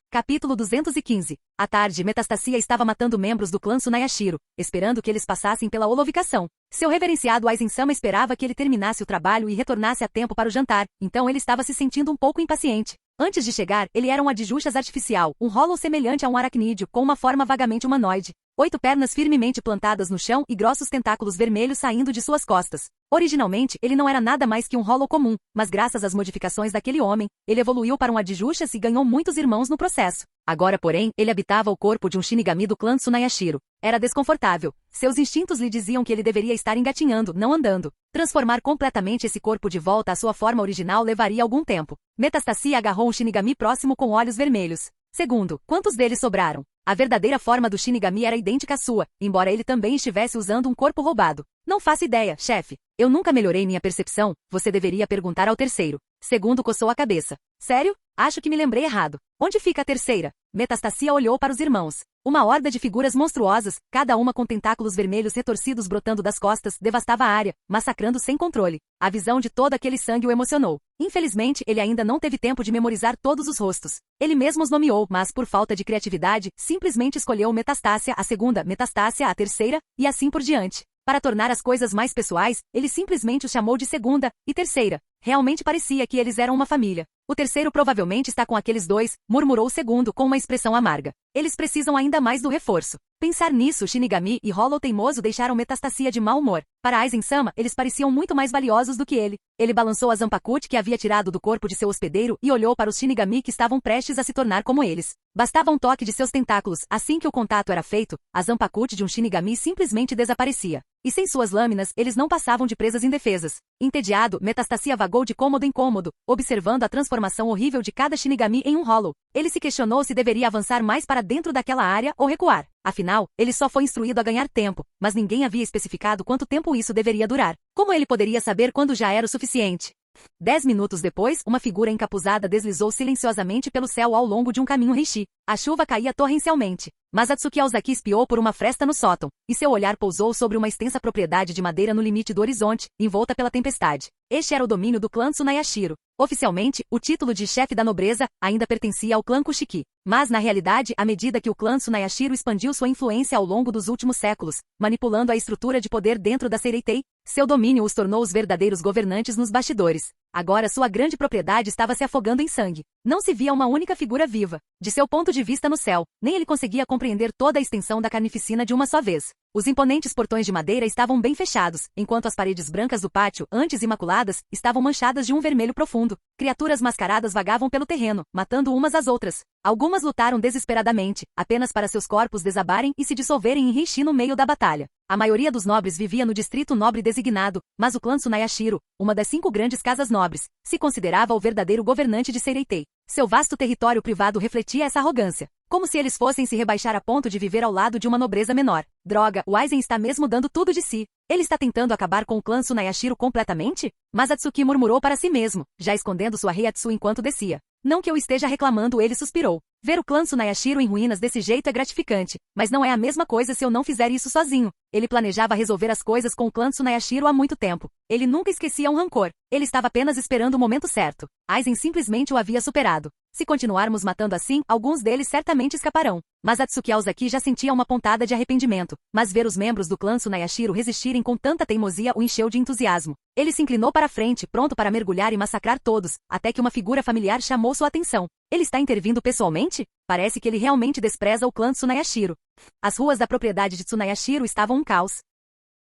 Capítulo 215. À tarde, Metastasia estava matando membros do clã Tsunayashiro, esperando que eles passassem pela holovicação. Seu reverenciado Aizen-sama esperava que ele terminasse o trabalho e retornasse a tempo para o jantar, então ele estava se sentindo um pouco impaciente. Antes de chegar, ele era um Adjushas artificial, um Hollow semelhante a um aracnídeo, com uma forma vagamente humanoide. 8 pernas firmemente plantadas no chão e grossos tentáculos vermelhos saindo de suas costas. Originalmente, ele não era nada mais que um Hollow comum, mas graças às modificações daquele homem, ele evoluiu para um Adjushas e ganhou muitos irmãos no processo. Agora, porém, ele habitava o corpo de um Shinigami do clã Tsunayashiro. Era desconfortável. Seus instintos lhe diziam que ele deveria estar engatinhando, não andando. Transformar completamente esse corpo de volta à sua forma original levaria algum tempo. Metastasia agarrou um Shinigami próximo com olhos vermelhos. Segundo, quantos deles sobraram? A verdadeira forma do Shinigami era idêntica à sua, embora ele também estivesse usando um corpo roubado. Não faço ideia, chefe. Eu nunca melhorei minha percepção, você deveria perguntar ao terceiro. Segundo coçou a cabeça. Sério? Acho que me lembrei errado. Onde fica a terceira? Metastasia olhou para os irmãos. Uma horda de figuras monstruosas, cada uma com tentáculos vermelhos retorcidos brotando das costas, devastava a área, massacrando sem controle. A visão de todo aquele sangue o emocionou. Infelizmente, ele ainda não teve tempo de memorizar todos os rostos. Ele mesmo os nomeou, mas por falta de criatividade, simplesmente escolheu Metastácia, a segunda, Metastácia, a terceira, e assim por diante. Para tornar as coisas mais pessoais, ele simplesmente os chamou de segunda e terceira. Realmente parecia que eles eram uma família. O terceiro provavelmente está com aqueles dois, murmurou o segundo com uma expressão amarga. Eles precisam ainda mais do reforço. Pensar nisso, Shinigami e Hollow teimoso deixaram Metastasia de mau humor. Para Aizen-sama, eles pareciam muito mais valiosos do que ele. Ele balançou a Zanpakuti que havia tirado do corpo de seu hospedeiro e olhou para os Shinigami que estavam prestes a se tornar como eles. Bastava um toque de seus tentáculos, assim que o contato era feito, a Zanpakuti de um Shinigami simplesmente desaparecia. E sem suas lâminas, eles não passavam de presas indefesas. Entediado, Metastasia vagou de cômodo em cômodo, observando a transformação horrível de cada Shinigami em um Hollow. Ele se questionou se deveria avançar mais para dentro daquela área ou recuar. Afinal, ele só foi instruído a ganhar tempo, mas ninguém havia especificado quanto tempo isso deveria durar. Como ele poderia saber quando já era o suficiente? 10 minutos depois, uma figura encapuzada deslizou silenciosamente pelo céu ao longo de um caminho Reishi. A chuva caía torrencialmente. Mas Atsuki Aozaki espiou por uma fresta no sótão, e seu olhar pousou sobre uma extensa propriedade de madeira no limite do horizonte, envolta pela tempestade. Este era o domínio do clã Tsunayashiro. Oficialmente, o título de chefe da nobreza ainda pertencia ao clã Kushiki. Mas, na realidade, à medida que o clã Tsunayashiro expandiu sua influência ao longo dos últimos séculos, manipulando a estrutura de poder dentro da Seireitei, seu domínio os tornou os verdadeiros governantes nos bastidores. Agora sua grande propriedade estava se afogando em sangue. Não se via uma única figura viva. De seu ponto de vista no céu, nem ele conseguia compreender toda a extensão da carnificina de uma só vez. Os imponentes portões de madeira estavam bem fechados, enquanto as paredes brancas do pátio, antes imaculadas, estavam manchadas de um vermelho profundo. Criaturas mascaradas vagavam pelo terreno, matando umas às outras. Algumas lutaram desesperadamente, apenas para seus corpos desabarem e se dissolverem em Heishi no meio da batalha. A maioria dos nobres vivia no distrito nobre designado, mas o clã Tsunayashiro, uma das 5 grandes casas nobres, se considerava o verdadeiro governante de Seireitei. Seu vasto território privado refletia essa arrogância, como se eles fossem se rebaixar a ponto de viver ao lado de uma nobreza menor. Droga, o Aizen está mesmo dando tudo de si. Ele está tentando acabar com o clã Tsunayashiro completamente? Masatsuki murmurou para si mesmo, já escondendo sua Heiatsu enquanto descia. Não que eu esteja reclamando, ele suspirou. Ver o clã Tsunayashiro em ruínas desse jeito é gratificante, mas não é a mesma coisa se eu não fizer isso sozinho. Ele planejava resolver as coisas com o clã Tsunayashiro há muito tempo. Ele nunca esquecia um rancor. Ele estava apenas esperando o momento certo. Aizen simplesmente o havia superado. Se continuarmos matando assim, alguns deles certamente escaparão. Mas Atsuki Aozaki já sentia uma pontada de arrependimento, mas ver os membros do clã Tsunayashiro resistirem com tanta teimosia o encheu de entusiasmo. Ele se inclinou para a frente, pronto para mergulhar e massacrar todos, até que uma figura familiar chamou sua atenção. Ele está intervindo pessoalmente? Parece que ele realmente despreza o clã Tsunayashiro. As ruas da propriedade de Tsunayashiro estavam um caos.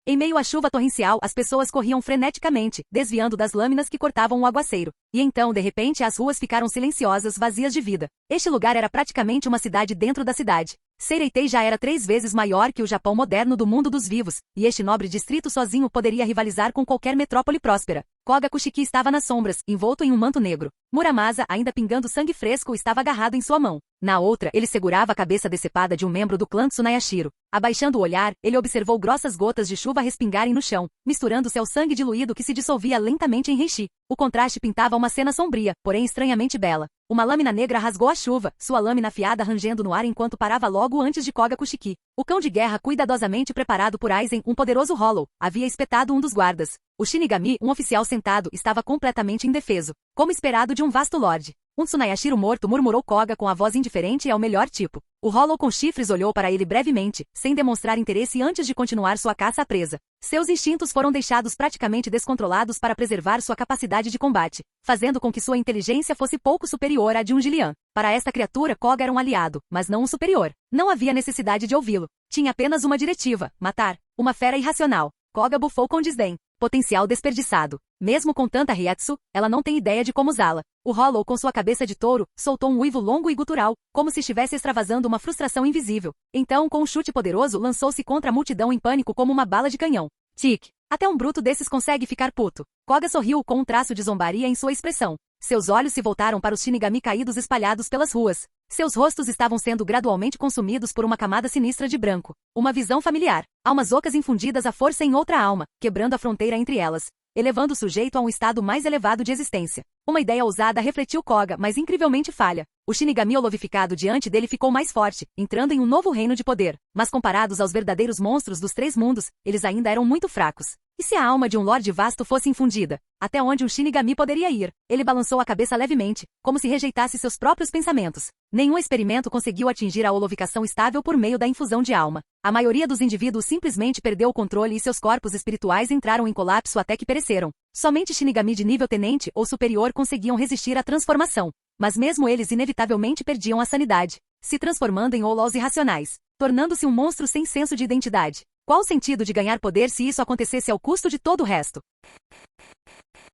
Em meio à chuva torrencial, as pessoas corriam freneticamente, desviando das lâminas que cortavam o aguaceiro. E então, de repente, as ruas ficaram silenciosas, vazias de vida. Este lugar era praticamente uma cidade dentro da cidade. Seireitei já era 3 vezes maior que o Japão moderno do mundo dos vivos, e este nobre distrito sozinho poderia rivalizar com qualquer metrópole próspera. Koga Kushiki estava nas sombras, envolto em um manto negro. Muramasa, ainda pingando sangue fresco, estava agarrado em sua mão. Na outra, ele segurava a cabeça decepada de um membro do clã Tsunayashiro. Abaixando o olhar, ele observou grossas gotas de chuva respingarem no chão, misturando-se ao sangue diluído que se dissolvia lentamente em Heishi. O contraste pintava uma cena sombria, porém estranhamente bela. Uma lâmina negra rasgou a chuva, sua lâmina afiada rangendo no ar enquanto parava logo antes de Koga Kushiki. O cão de guerra cuidadosamente preparado por Aizen, um poderoso Hollow, havia espetado um dos guardas. O Shinigami, um oficial sentado, estava completamente indefeso, como esperado de um vasto lorde. Um Tsunayashiro morto, murmurou Koga com a voz indiferente e ao melhor tipo. O Hollow com chifres olhou para ele brevemente, sem demonstrar interesse antes de continuar sua caça à presa. Seus instintos foram deixados praticamente descontrolados para preservar sua capacidade de combate, fazendo com que sua inteligência fosse pouco superior à de um Gillian. Para esta criatura, Koga era um aliado, mas não um superior. Não havia necessidade de ouvi-lo. Tinha apenas uma diretiva: matar. Uma fera irracional. Koga bufou com desdém. Potencial desperdiçado. Mesmo com tanta Heiatsu, ela não tem ideia de como usá-la. O Hollow, com sua cabeça de touro, soltou um uivo longo e gutural, como se estivesse extravasando uma frustração invisível. Então, com um chute poderoso, lançou-se contra a multidão em pânico como uma bala de canhão. Tic! Até um bruto desses consegue ficar puto. Koga sorriu com um traço de zombaria em sua expressão. Seus olhos se voltaram para os Shinigami caídos espalhados pelas ruas. Seus rostos estavam sendo gradualmente consumidos por uma camada sinistra de branco. Uma visão familiar. Almas ocas infundidas à força em outra alma, quebrando a fronteira entre elas, elevando o sujeito a um estado mais elevado de existência. Uma ideia ousada refletiu Koga, mas incrivelmente falha. O Shinigami holovificado diante dele ficou mais forte, entrando em um novo reino de poder. Mas comparados aos verdadeiros monstros dos 3 mundos, eles ainda eram muito fracos. E se a alma de um Lorde Vasto fosse infundida? Até onde um Shinigami poderia ir? Ele balançou a cabeça levemente, como se rejeitasse seus próprios pensamentos. Nenhum experimento conseguiu atingir a holovicação estável por meio da infusão de alma. A maioria dos indivíduos simplesmente perdeu o controle e seus corpos espirituais entraram em colapso até que pereceram. Somente Shinigami de nível tenente ou superior conseguiam resistir à transformação. Mas mesmo eles inevitavelmente perdiam a sanidade, se transformando em Hollows irracionais, tornando-se um monstro sem senso de identidade. Qual o sentido de ganhar poder se isso acontecesse ao custo de todo o resto?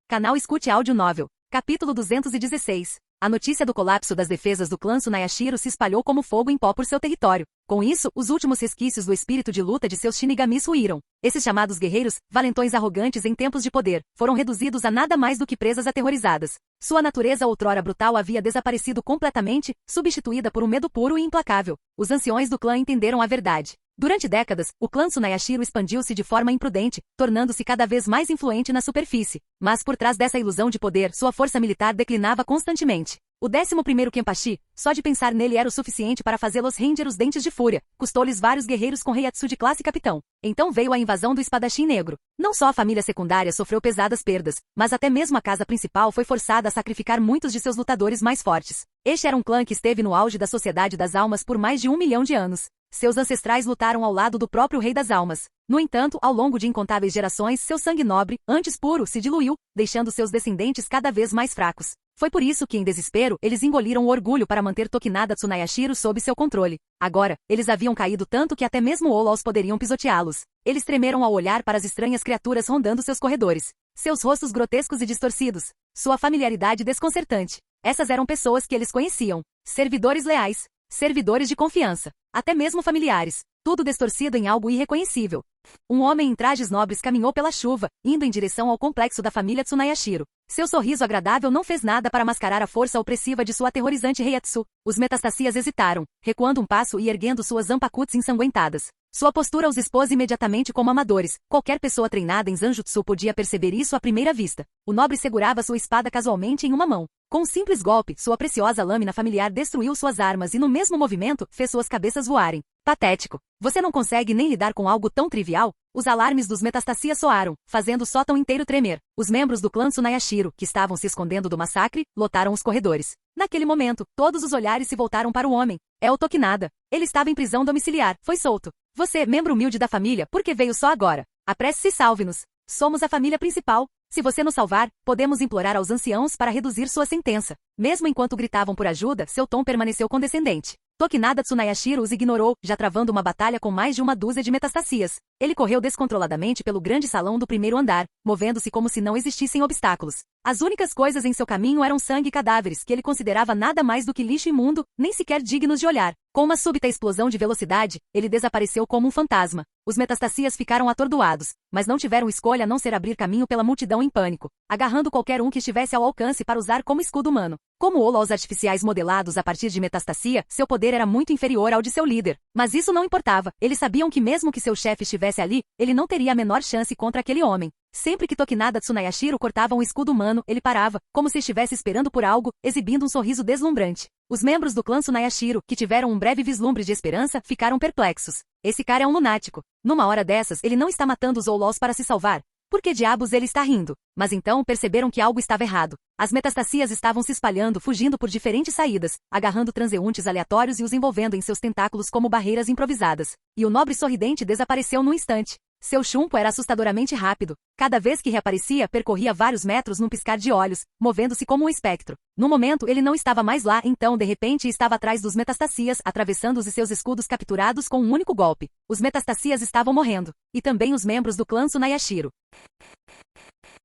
Canal Escute Áudio Novel. Capítulo 216. A notícia do colapso das defesas do clã Tsunayashiro se espalhou como fogo em pó por seu território. Com isso, os últimos resquícios do espírito de luta de seus Shinigamis ruíram. Esses chamados guerreiros, valentões arrogantes em tempos de poder, foram reduzidos a nada mais do que presas aterrorizadas. Sua natureza outrora brutal havia desaparecido completamente, substituída por um medo puro e implacável. Os anciões do clã entenderam a verdade. Durante décadas, o clã Tsunayashiro expandiu-se de forma imprudente, tornando-se cada vez mais influente na superfície. Mas por trás dessa ilusão de poder, sua força militar declinava constantemente. O 11º Kenpachi, só de pensar nele era o suficiente para fazê-los render os dentes de fúria. Custou-lhes vários guerreiros com Heiatsu de classe capitão. Então veio a invasão do espadachim negro. Não só a família secundária sofreu pesadas perdas, mas até mesmo a casa principal foi forçada a sacrificar muitos de seus lutadores mais fortes. Este era um clã que esteve no auge da Sociedade das Almas por mais de 1 milhão de anos. Seus ancestrais lutaram ao lado do próprio Rei das Almas. No entanto, ao longo de incontáveis gerações, seu sangue nobre, antes puro, se diluiu, deixando seus descendentes cada vez mais fracos. Foi por isso que, em desespero, eles engoliram o orgulho para manter Tokinada Tsunayashiro sob seu controle. Agora, eles haviam caído tanto que até mesmo Olols poderiam pisoteá-los. Eles tremeram ao olhar para as estranhas criaturas rondando seus corredores. Seus rostos grotescos e distorcidos. Sua familiaridade desconcertante. Essas eram pessoas que eles conheciam. Servidores leais. Servidores de confiança. Até mesmo familiares. Tudo distorcido em algo irreconhecível. Um homem em trajes nobres caminhou pela chuva, indo em direção ao complexo da família Tsunayashiro. Seu sorriso agradável não fez nada para mascarar a força opressiva de sua aterrorizante Heiatsu. Os Metastasias hesitaram, recuando um passo e erguendo suas Zanpakuts ensanguentadas. Sua postura os expôs imediatamente como amadores. Qualquer pessoa treinada em Zanjutsu podia perceber isso à primeira vista. O nobre segurava sua espada casualmente em uma mão. Com um simples golpe, sua preciosa lâmina familiar destruiu suas armas e no mesmo movimento, fez suas cabeças voarem. Patético. Você não consegue nem lidar com algo tão trivial? Os alarmes dos Metastasias soaram, fazendo o sótão inteiro tremer. Os membros do clã Tsunayashiro, que estavam se escondendo do massacre, lotaram os corredores. Naquele momento, todos os olhares se voltaram para o homem. É o Tokinada. Ele estava em prisão domiciliar, foi solto. Você, membro humilde da família, por que veio só agora? Apresse-se e salve-nos. Somos a família principal. Se você nos salvar, podemos implorar aos anciãos para reduzir sua sentença. Mesmo enquanto gritavam por ajuda, seu tom permaneceu condescendente. Tokinada Tsunayashiro os ignorou, já travando uma batalha com mais de uma dúzia de Metastasias. Ele correu descontroladamente pelo grande salão do primeiro andar, movendo-se como se não existissem obstáculos. As únicas coisas em seu caminho eram sangue e cadáveres, que ele considerava nada mais do que lixo imundo, nem sequer dignos de olhar. Com uma súbita explosão de velocidade, ele desapareceu como um fantasma. Os Metastasias ficaram atordoados, mas não tiveram escolha a não ser abrir caminho pela multidão em pânico, agarrando qualquer um que estivesse ao alcance para usar como escudo humano. Como Olols artificiais modelados a partir de Metastasia, seu poder era muito inferior ao de seu líder. Mas isso não importava. Eles sabiam que mesmo que seu chefe estivesse ali, ele não teria a menor chance contra aquele homem. Sempre que Tokinada Tsunayashiro cortava um escudo humano, ele parava, como se estivesse esperando por algo, exibindo um sorriso deslumbrante. Os membros do clã Tsunayashiro, que tiveram um breve vislumbre de esperança, ficaram perplexos. Esse cara é um lunático. Numa hora dessas, ele não está matando os Olols para se salvar. Por que diabos ele está rindo? Mas então perceberam que algo estava errado. As Metastasias estavam se espalhando, fugindo por diferentes saídas, agarrando transeuntes aleatórios e os envolvendo em seus tentáculos como barreiras improvisadas. E o nobre sorridente desapareceu num instante. Seu chumpo era assustadoramente rápido. Cada vez que reaparecia, percorria vários metros num piscar de olhos, movendo-se como um espectro. No momento, ele não estava mais lá, então, de repente, estava atrás dos Metastasias, atravessando-os e seus escudos capturados com um único golpe. Os Metastasias estavam morrendo. E também os membros do clã Tsunayashiro.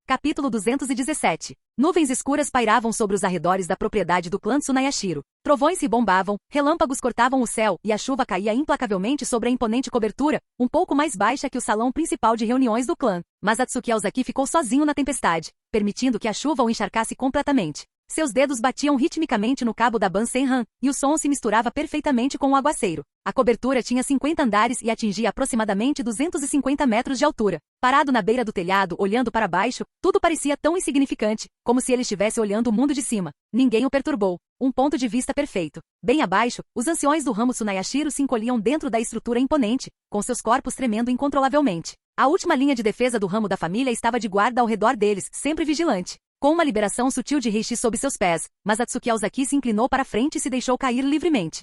Capítulo 217. Nuvens escuras pairavam sobre os arredores da propriedade do clã Tsunayashiro. Trovões se bombavam, relâmpagos cortavam o céu e a chuva caía implacavelmente sobre a imponente cobertura, um pouco mais baixa que o salão principal de reuniões do clã. Mas Atsuki Aozaki ficou sozinho na tempestade, permitindo que a chuva o encharcasse completamente. Seus dedos batiam ritmicamente no cabo da Bansenhan, e o som se misturava perfeitamente com o aguaceiro. A cobertura tinha 50 andares e atingia aproximadamente 250 metros de altura. Parado na beira do telhado, olhando para baixo, tudo parecia tão insignificante, como se ele estivesse olhando o mundo de cima. Ninguém o perturbou. Um ponto de vista perfeito. Bem abaixo, os anciões do ramo Tsunayashiro se encolhiam dentro da estrutura imponente, com seus corpos tremendo incontrolavelmente. A última linha de defesa do ramo da família estava de guarda ao redor deles, sempre vigilante. Com uma liberação sutil de Heishi sob seus pés, mas Atsuki Aozaki se inclinou para frente e se deixou cair livremente.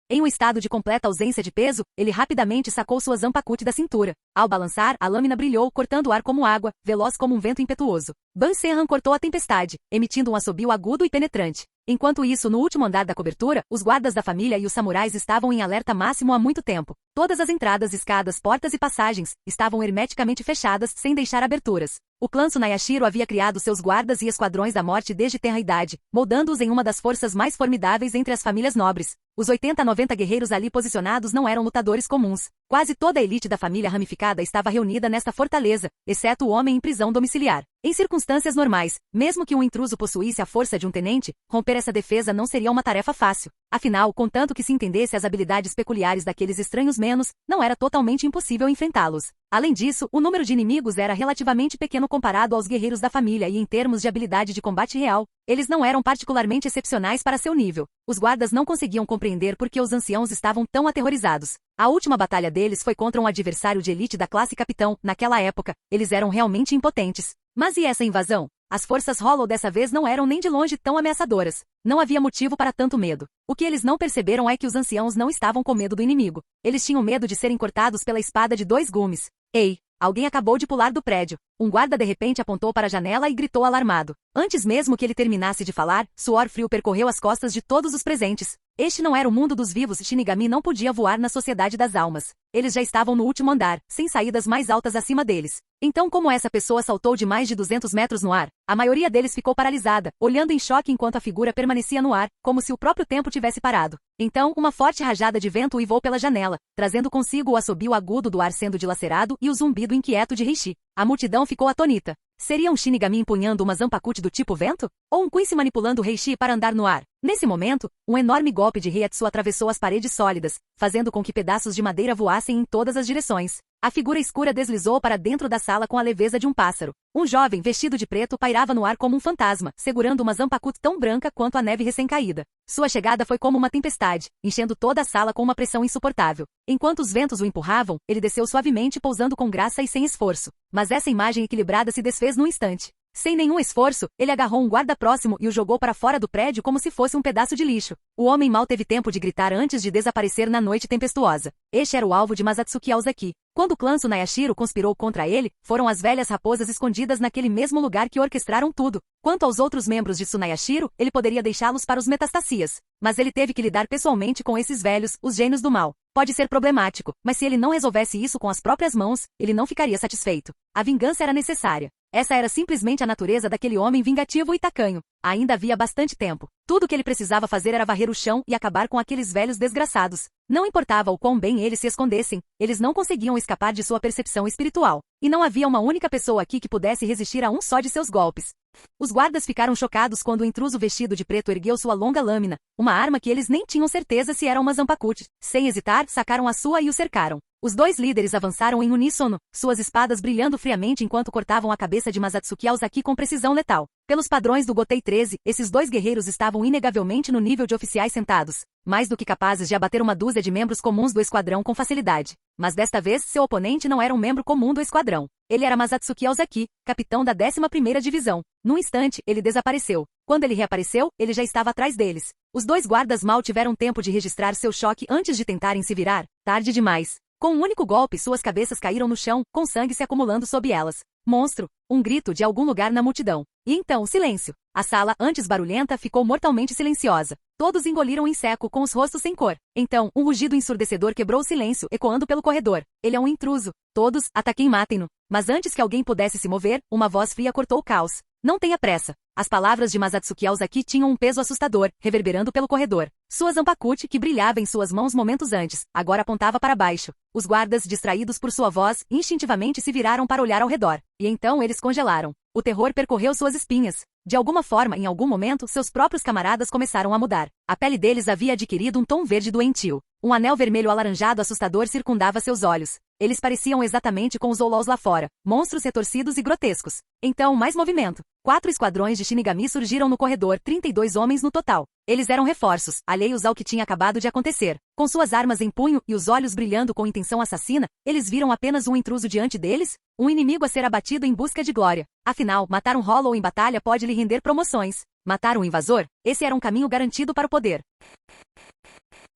Em um estado de completa ausência de peso, ele rapidamente sacou sua Zanpakuti da cintura. Ao balançar, a lâmina brilhou, cortando o ar como água, veloz como um vento impetuoso. Bansenhan cortou a tempestade, emitindo um assobio agudo e penetrante. Enquanto isso, no último andar da cobertura, os guardas da família e os samurais estavam em alerta máximo há muito tempo. Todas as entradas, escadas, portas e passagens estavam hermeticamente fechadas, sem deixar aberturas. O clã Tsunayashiro havia criado seus guardas e esquadrões da morte desde tenra idade, moldando-os em uma das forças mais formidáveis entre as famílias nobres. Os 80 a 90 guerreiros ali posicionados não eram lutadores comuns. Quase toda a elite da família ramificada estava reunida nesta fortaleza, exceto o homem em prisão domiciliar. Em circunstâncias normais, mesmo que um intruso possuísse a força de um tenente, romper essa defesa não seria uma tarefa fácil. Afinal, contanto que se entendesse as habilidades peculiares daqueles estranhos menos, não era totalmente impossível enfrentá-los. Além disso, o número de inimigos era relativamente pequeno comparado aos guerreiros da família e em termos de habilidade de combate real, eles não eram particularmente excepcionais para seu nível. Os guardas não conseguiam compreender por que os anciãos estavam tão aterrorizados. A última batalha deles foi contra um adversário de elite da classe capitão. Naquela época, eles eram realmente impotentes. Mas e essa invasão? As forças Hollow dessa vez não eram nem de longe tão ameaçadoras. Não havia motivo para tanto medo. O que eles não perceberam é que os anciãos não estavam com medo do inimigo. Eles tinham medo de serem cortados pela espada de 2 gumes. Ei! Alguém acabou de pular do prédio. Um guarda de repente apontou para a janela e gritou alarmado. Antes mesmo que ele terminasse de falar, suor frio percorreu as costas de todos os presentes. Este não era o mundo dos vivos. Shinigami não podia voar na sociedade das almas. Eles já estavam no último andar, sem saídas mais altas acima deles. Então como essa pessoa saltou de mais de 200 metros no ar? A maioria deles ficou paralisada, olhando em choque enquanto a figura permanecia no ar, como se o próprio tempo tivesse parado. Então, uma forte rajada de vento uivou pela janela, trazendo consigo o assobio agudo do ar sendo dilacerado e o zumbido inquieto de Heishi. A multidão ficou atônita. Seria um Shinigami empunhando uma Zanpakuti do tipo vento? Ou um Quincy manipulando Heishi para andar no ar? Nesse momento, um enorme golpe de Reiatsu atravessou as paredes sólidas, fazendo com que pedaços de madeira voassem em todas as direções. A figura escura deslizou para dentro da sala com a leveza de um pássaro. Um jovem vestido de preto pairava no ar como um fantasma, segurando uma Zanpakuti tão branca quanto a neve recém-caída. Sua chegada foi como uma tempestade, enchendo toda a sala com uma pressão insuportável. Enquanto os ventos o empurravam, ele desceu suavemente pousando com graça e sem esforço. Mas essa imagem equilibrada se desfez num instante. Sem nenhum esforço, ele agarrou um guarda próximo e o jogou para fora do prédio como se fosse um pedaço de lixo. O homem mal teve tempo de gritar antes de desaparecer na noite tempestuosa. Este era o alvo de Masatsuki Aozaki. Quando o clã Tsunayashiro conspirou contra ele, foram as velhas raposas escondidas naquele mesmo lugar que orquestraram tudo. Quanto aos outros membros de Tsunayashiro, ele poderia deixá-los para os Metastacias. Mas ele teve que lidar pessoalmente com esses velhos, os gênios do mal. Pode ser problemático, mas se ele não resolvesse isso com as próprias mãos, ele não ficaria satisfeito. A vingança era necessária. Essa era simplesmente a natureza daquele homem vingativo e tacanho. Ainda havia bastante tempo. Tudo o que ele precisava fazer era varrer o chão e acabar com aqueles velhos desgraçados. Não importava o quão bem eles se escondessem, eles não conseguiam escapar de sua percepção espiritual. E não havia uma única pessoa aqui que pudesse resistir a um só de seus golpes. Os guardas ficaram chocados quando o intruso vestido de preto ergueu sua longa lâmina, uma arma que eles nem tinham certeza se era uma Zanpakuti. Sem hesitar, sacaram a sua e o cercaram. Os dois líderes avançaram em uníssono, suas espadas brilhando friamente enquanto cortavam a cabeça de Masatsuki Aozaki com precisão letal. Pelos padrões do Gotei 13, esses dois guerreiros estavam inegavelmente no nível de oficiais sentados, mais do que capazes de abater uma dúzia de membros comuns do esquadrão com facilidade. Mas desta vez, seu oponente não era um membro comum do esquadrão. Ele era Masatsuki Aozaki, capitão da 11ª Divisão. Num instante, ele desapareceu. Quando ele reapareceu, ele já estava atrás deles. Os dois guardas mal tiveram tempo de registrar seu choque antes de tentarem se virar. Tarde demais. Com um único golpe, suas cabeças caíram no chão, com sangue se acumulando sob elas. Monstro! Um grito de algum lugar na multidão. E então, silêncio. A sala, antes barulhenta, ficou mortalmente silenciosa. Todos engoliram em seco, com os rostos sem cor. Então, um rugido ensurdecedor quebrou o silêncio, ecoando pelo corredor. Ele é um intruso. Todos, ataquem e matem-no. Mas antes que alguém pudesse se mover, uma voz fria cortou o caos. Não tenha pressa. As palavras de Masatsuki Aozaki tinham um peso assustador, reverberando pelo corredor. Sua Zanpakuti, que brilhava em suas mãos momentos antes, agora apontava para baixo. Os guardas, distraídos por sua voz, instintivamente se viraram para olhar ao redor. E então eles congelaram. O terror percorreu suas espinhas. De alguma forma, em algum momento, seus próprios camaradas começaram a mudar. A pele deles havia adquirido um tom verde doentio. Um anel vermelho alaranjado assustador circundava seus olhos. Eles pareciam exatamente com os Olos lá fora, monstros retorcidos e grotescos. Então, mais movimento. 4 esquadrões de Shinigami surgiram no corredor, 32 homens no total. Eles eram reforços, alheios ao que tinha acabado de acontecer. Com suas armas em punho e os olhos brilhando com intenção assassina, eles viram apenas um intruso diante deles? Um inimigo a ser abatido em busca de glória. Afinal, matar um Hollow em batalha pode lhe render promoções. Matar um invasor? Esse era um caminho garantido para o poder.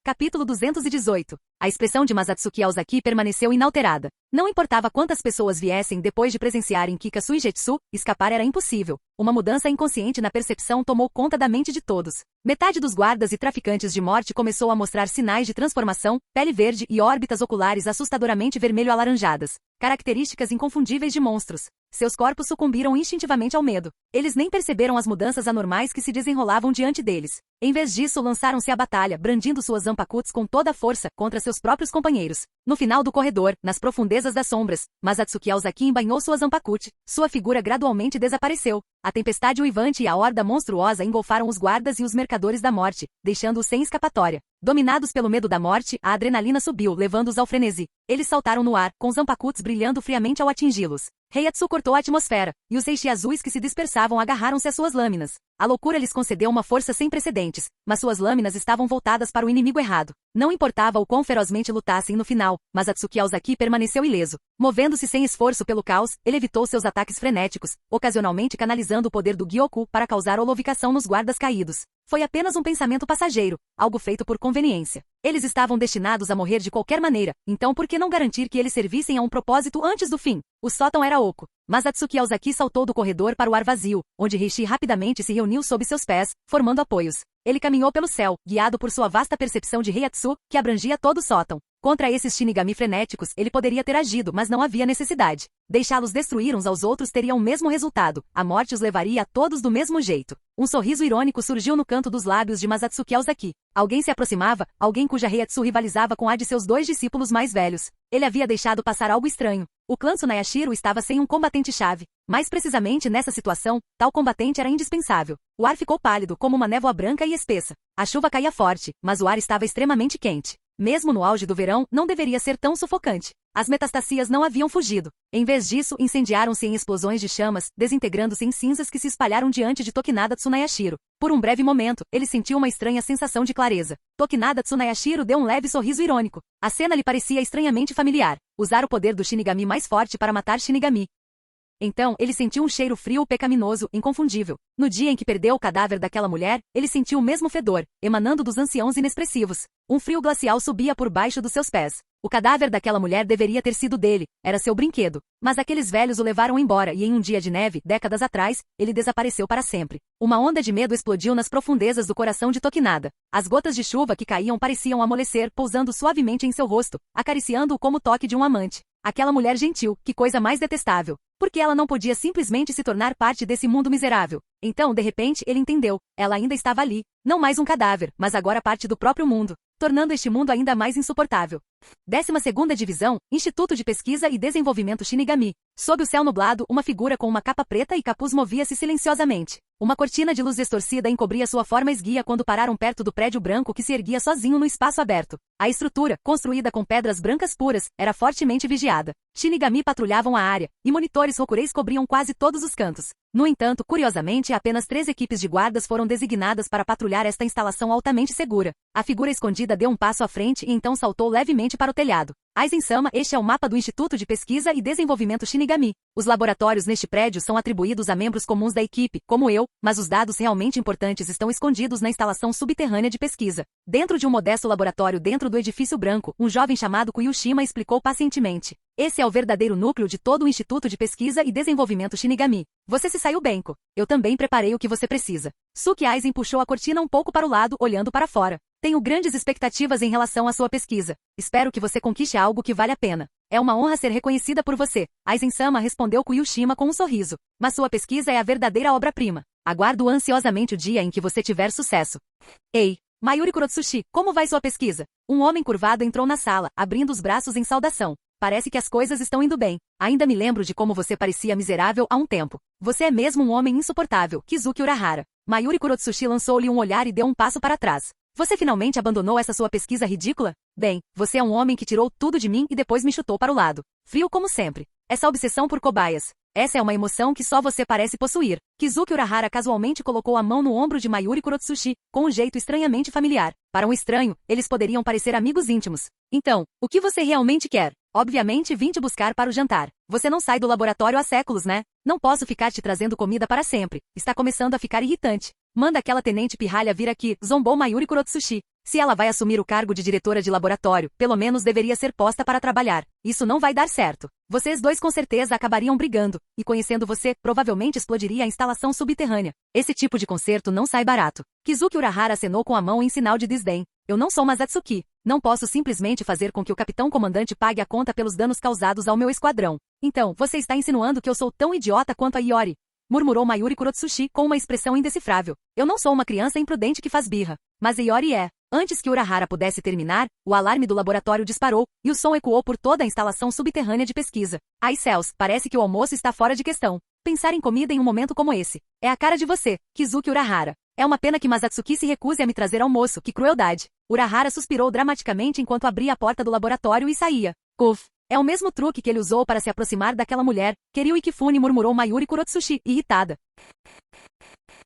Capítulo 218. A expressão de Masatsuki Aozaki permaneceu inalterada. Não importava quantas pessoas viessem depois de presenciarem Kika Suigetsu, escapar era impossível. Uma mudança inconsciente na percepção tomou conta da mente de todos. Metade dos guardas e traficantes de morte começou a mostrar sinais de transformação, pele verde e órbitas oculares assustadoramente vermelho-alaranjadas. Características inconfundíveis de monstros. Seus corpos sucumbiram instintivamente ao medo. Eles nem perceberam as mudanças anormais que se desenrolavam diante deles. Em vez disso, lançaram-se à batalha, brandindo suas Zanpakutis com toda a força contra seus próprios companheiros. No final do corredor, nas profundezas das sombras, Masatsuki Aozaki embainhou sua Zanpakuti. Sua figura gradualmente desapareceu. A tempestade uivante e a horda monstruosa engolfaram os guardas e os mercadores da morte, deixando-os sem escapatória. Dominados pelo medo da morte, a adrenalina subiu, levando-os ao frenesi. Eles saltaram no ar, com Zanpakutis brilhando friamente ao atingi-los. Reiatsu cortou a atmosfera, e os Heishi azuis que se dispersavam agarraram-se às suas lâminas. A loucura lhes concedeu uma força sem precedentes, mas suas lâminas estavam voltadas para o inimigo errado. Não importava o quão ferozmente lutassem no final, Masatsuki Aozaki permaneceu ileso. Movendo-se sem esforço pelo caos, ele evitou seus ataques frenéticos, ocasionalmente canalizando o poder do Gyoku para causar holovicação nos guardas caídos. Foi apenas um pensamento passageiro, algo feito por conveniência. Eles estavam destinados a morrer de qualquer maneira, então por que não garantir que eles servissem a um propósito antes do fim? O sótão era oco, mas Atsuki Aozaki saltou do corredor para o ar vazio, onde Heishi rapidamente se reuniu sob seus pés, formando apoios. Ele caminhou pelo céu, guiado por sua vasta percepção de Heiatsu, que abrangia todo o sótão. Contra esses Shinigami frenéticos, ele poderia ter agido, mas não havia necessidade. Deixá-los destruir uns aos outros teria o mesmo resultado. A morte os levaria a todos do mesmo jeito. Um sorriso irônico surgiu no canto dos lábios de Masatsuki Aozaki. Alguém se aproximava, alguém cuja Heiatsu rivalizava com a de seus 2 discípulos mais velhos. Ele havia deixado passar algo estranho. O clã Tsunayashiro estava sem um combatente-chave. Mais precisamente nessa situação, tal combatente era indispensável. O ar ficou pálido como uma névoa branca e espessa. A chuva caía forte, mas o ar estava extremamente quente. Mesmo no auge do verão, não deveria ser tão sufocante. As metastacias não haviam fugido. Em vez disso, incendiaram-se em explosões de chamas, desintegrando-se em cinzas que se espalharam diante de Tokinada Tsunayashiro. Por um breve momento, ele sentiu uma estranha sensação de clareza. Tokinada Tsunayashiro deu um leve sorriso irônico. A cena lhe parecia estranhamente familiar. Usar o poder do Shinigami mais forte para matar Shinigami. Então, ele sentiu um cheiro frio pecaminoso, inconfundível. No dia em que perdeu o cadáver daquela mulher, ele sentiu o mesmo fedor, emanando dos anciãos inexpressivos. Um frio glacial subia por baixo dos seus pés. O cadáver daquela mulher deveria ter sido dele, era seu brinquedo. Mas aqueles velhos o levaram embora e em um dia de neve, décadas atrás, ele desapareceu para sempre. Uma onda de medo explodiu nas profundezas do coração de Tokinada. As gotas de chuva que caíam pareciam amolecer, pousando suavemente em seu rosto, acariciando-o como o toque de um amante. Aquela mulher gentil, que coisa mais detestável. Porque ela não podia simplesmente se tornar parte desse mundo miserável. Então, de repente, ele entendeu. Ela ainda estava ali. Não mais um cadáver, mas agora parte do próprio mundo, tornando este mundo ainda mais insuportável. 12ª Divisão, Instituto de Pesquisa e Desenvolvimento Shinigami. Sob o céu nublado, uma figura com uma capa preta e capuz movia-se silenciosamente. Uma cortina de luz distorcida encobria sua forma esguia quando pararam perto do prédio branco que se erguia sozinho no espaço aberto. A estrutura, construída com pedras brancas puras, era fortemente vigiada. Shinigami patrulhavam a área, e monitores Rokureis cobriam quase todos os cantos. No entanto, curiosamente, apenas 3 equipes de guardas foram designadas para patrulhar esta instalação altamente segura. A figura escondida deu um passo à frente e então saltou levemente para o telhado. Aizen-sama, este é o mapa do Instituto de Pesquisa e Desenvolvimento Shinigami. Os laboratórios neste prédio são atribuídos a membros comuns da equipe, como eu, mas os dados realmente importantes estão escondidos na instalação subterrânea de pesquisa. Dentro de um modesto laboratório dentro do edifício branco, um jovem chamado Kuyushima explicou pacientemente. Esse é o verdadeiro núcleo de todo o Instituto de Pesquisa e Desenvolvimento Shinigami. Você se saiu bem, Ko. Eu também preparei o que você precisa. Suki Aizen puxou a cortina um pouco para o lado, olhando para fora. Tenho grandes expectativas em relação à sua pesquisa. Espero que você conquiste algo que vale a pena. É uma honra ser reconhecida por você. Aizen-sama respondeu Kuyushima com um sorriso. Mas sua pesquisa é a verdadeira obra-prima. Aguardo ansiosamente o dia em que você tiver sucesso. Ei, Mayuri Kurotsushi, como vai sua pesquisa? Um homem curvado entrou na sala, abrindo os braços em saudação. Parece que as coisas estão indo bem. Ainda me lembro de como você parecia miserável há um tempo. Você é mesmo um homem insuportável, Kizuki Urahara. Mayuri Kurotsushi lançou-lhe um olhar e deu um passo para trás. Você finalmente abandonou essa sua pesquisa ridícula? Bem, você é um homem que tirou tudo de mim e depois me chutou para o lado. Frio como sempre. Essa obsessão por cobaias. Essa é uma emoção que só você parece possuir. Kizuki Urahara casualmente colocou a mão no ombro de Mayuri Kurotsushi, com um jeito estranhamente familiar. Para um estranho, eles poderiam parecer amigos íntimos. Então, o que você realmente quer? Obviamente vim te buscar para o jantar. Você não sai do laboratório há séculos, né? Não posso ficar te trazendo comida para sempre. Está começando a ficar irritante. Manda aquela tenente pirralha vir aqui, zombou Mayuri Kurotsushi. Se ela vai assumir o cargo de diretora de laboratório, pelo menos deveria ser posta para trabalhar. Isso não vai dar certo. Vocês dois com certeza acabariam brigando, e conhecendo você, provavelmente explodiria a instalação subterrânea. Esse tipo de concerto não sai barato. Kizuki Urahara acenou com a mão em sinal de desdém. Eu não sou Masatsuki. Não posso simplesmente fazer com que o capitão comandante pague a conta pelos danos causados ao meu esquadrão. Então, você está insinuando que eu sou tão idiota quanto a Iori? Murmurou Mayuri Kurotsushi com uma expressão indecifrável. Eu não sou uma criança imprudente que faz birra. Mas Iori é. Antes que Urahara pudesse terminar, o alarme do laboratório disparou, e o som ecoou por toda a instalação subterrânea de pesquisa. Ai céus, parece que o almoço está fora de questão. Pensar em comida em um momento como esse. É a cara de você, Kizuki Urahara. É uma pena que Masatsuki se recuse a me trazer almoço, que crueldade. Urahara suspirou dramaticamente enquanto abria a porta do laboratório e saía. Uf. É o mesmo truque que ele usou para se aproximar daquela mulher, Kiryu Ikifune, murmurou Mayuri Kurotsushi, irritada.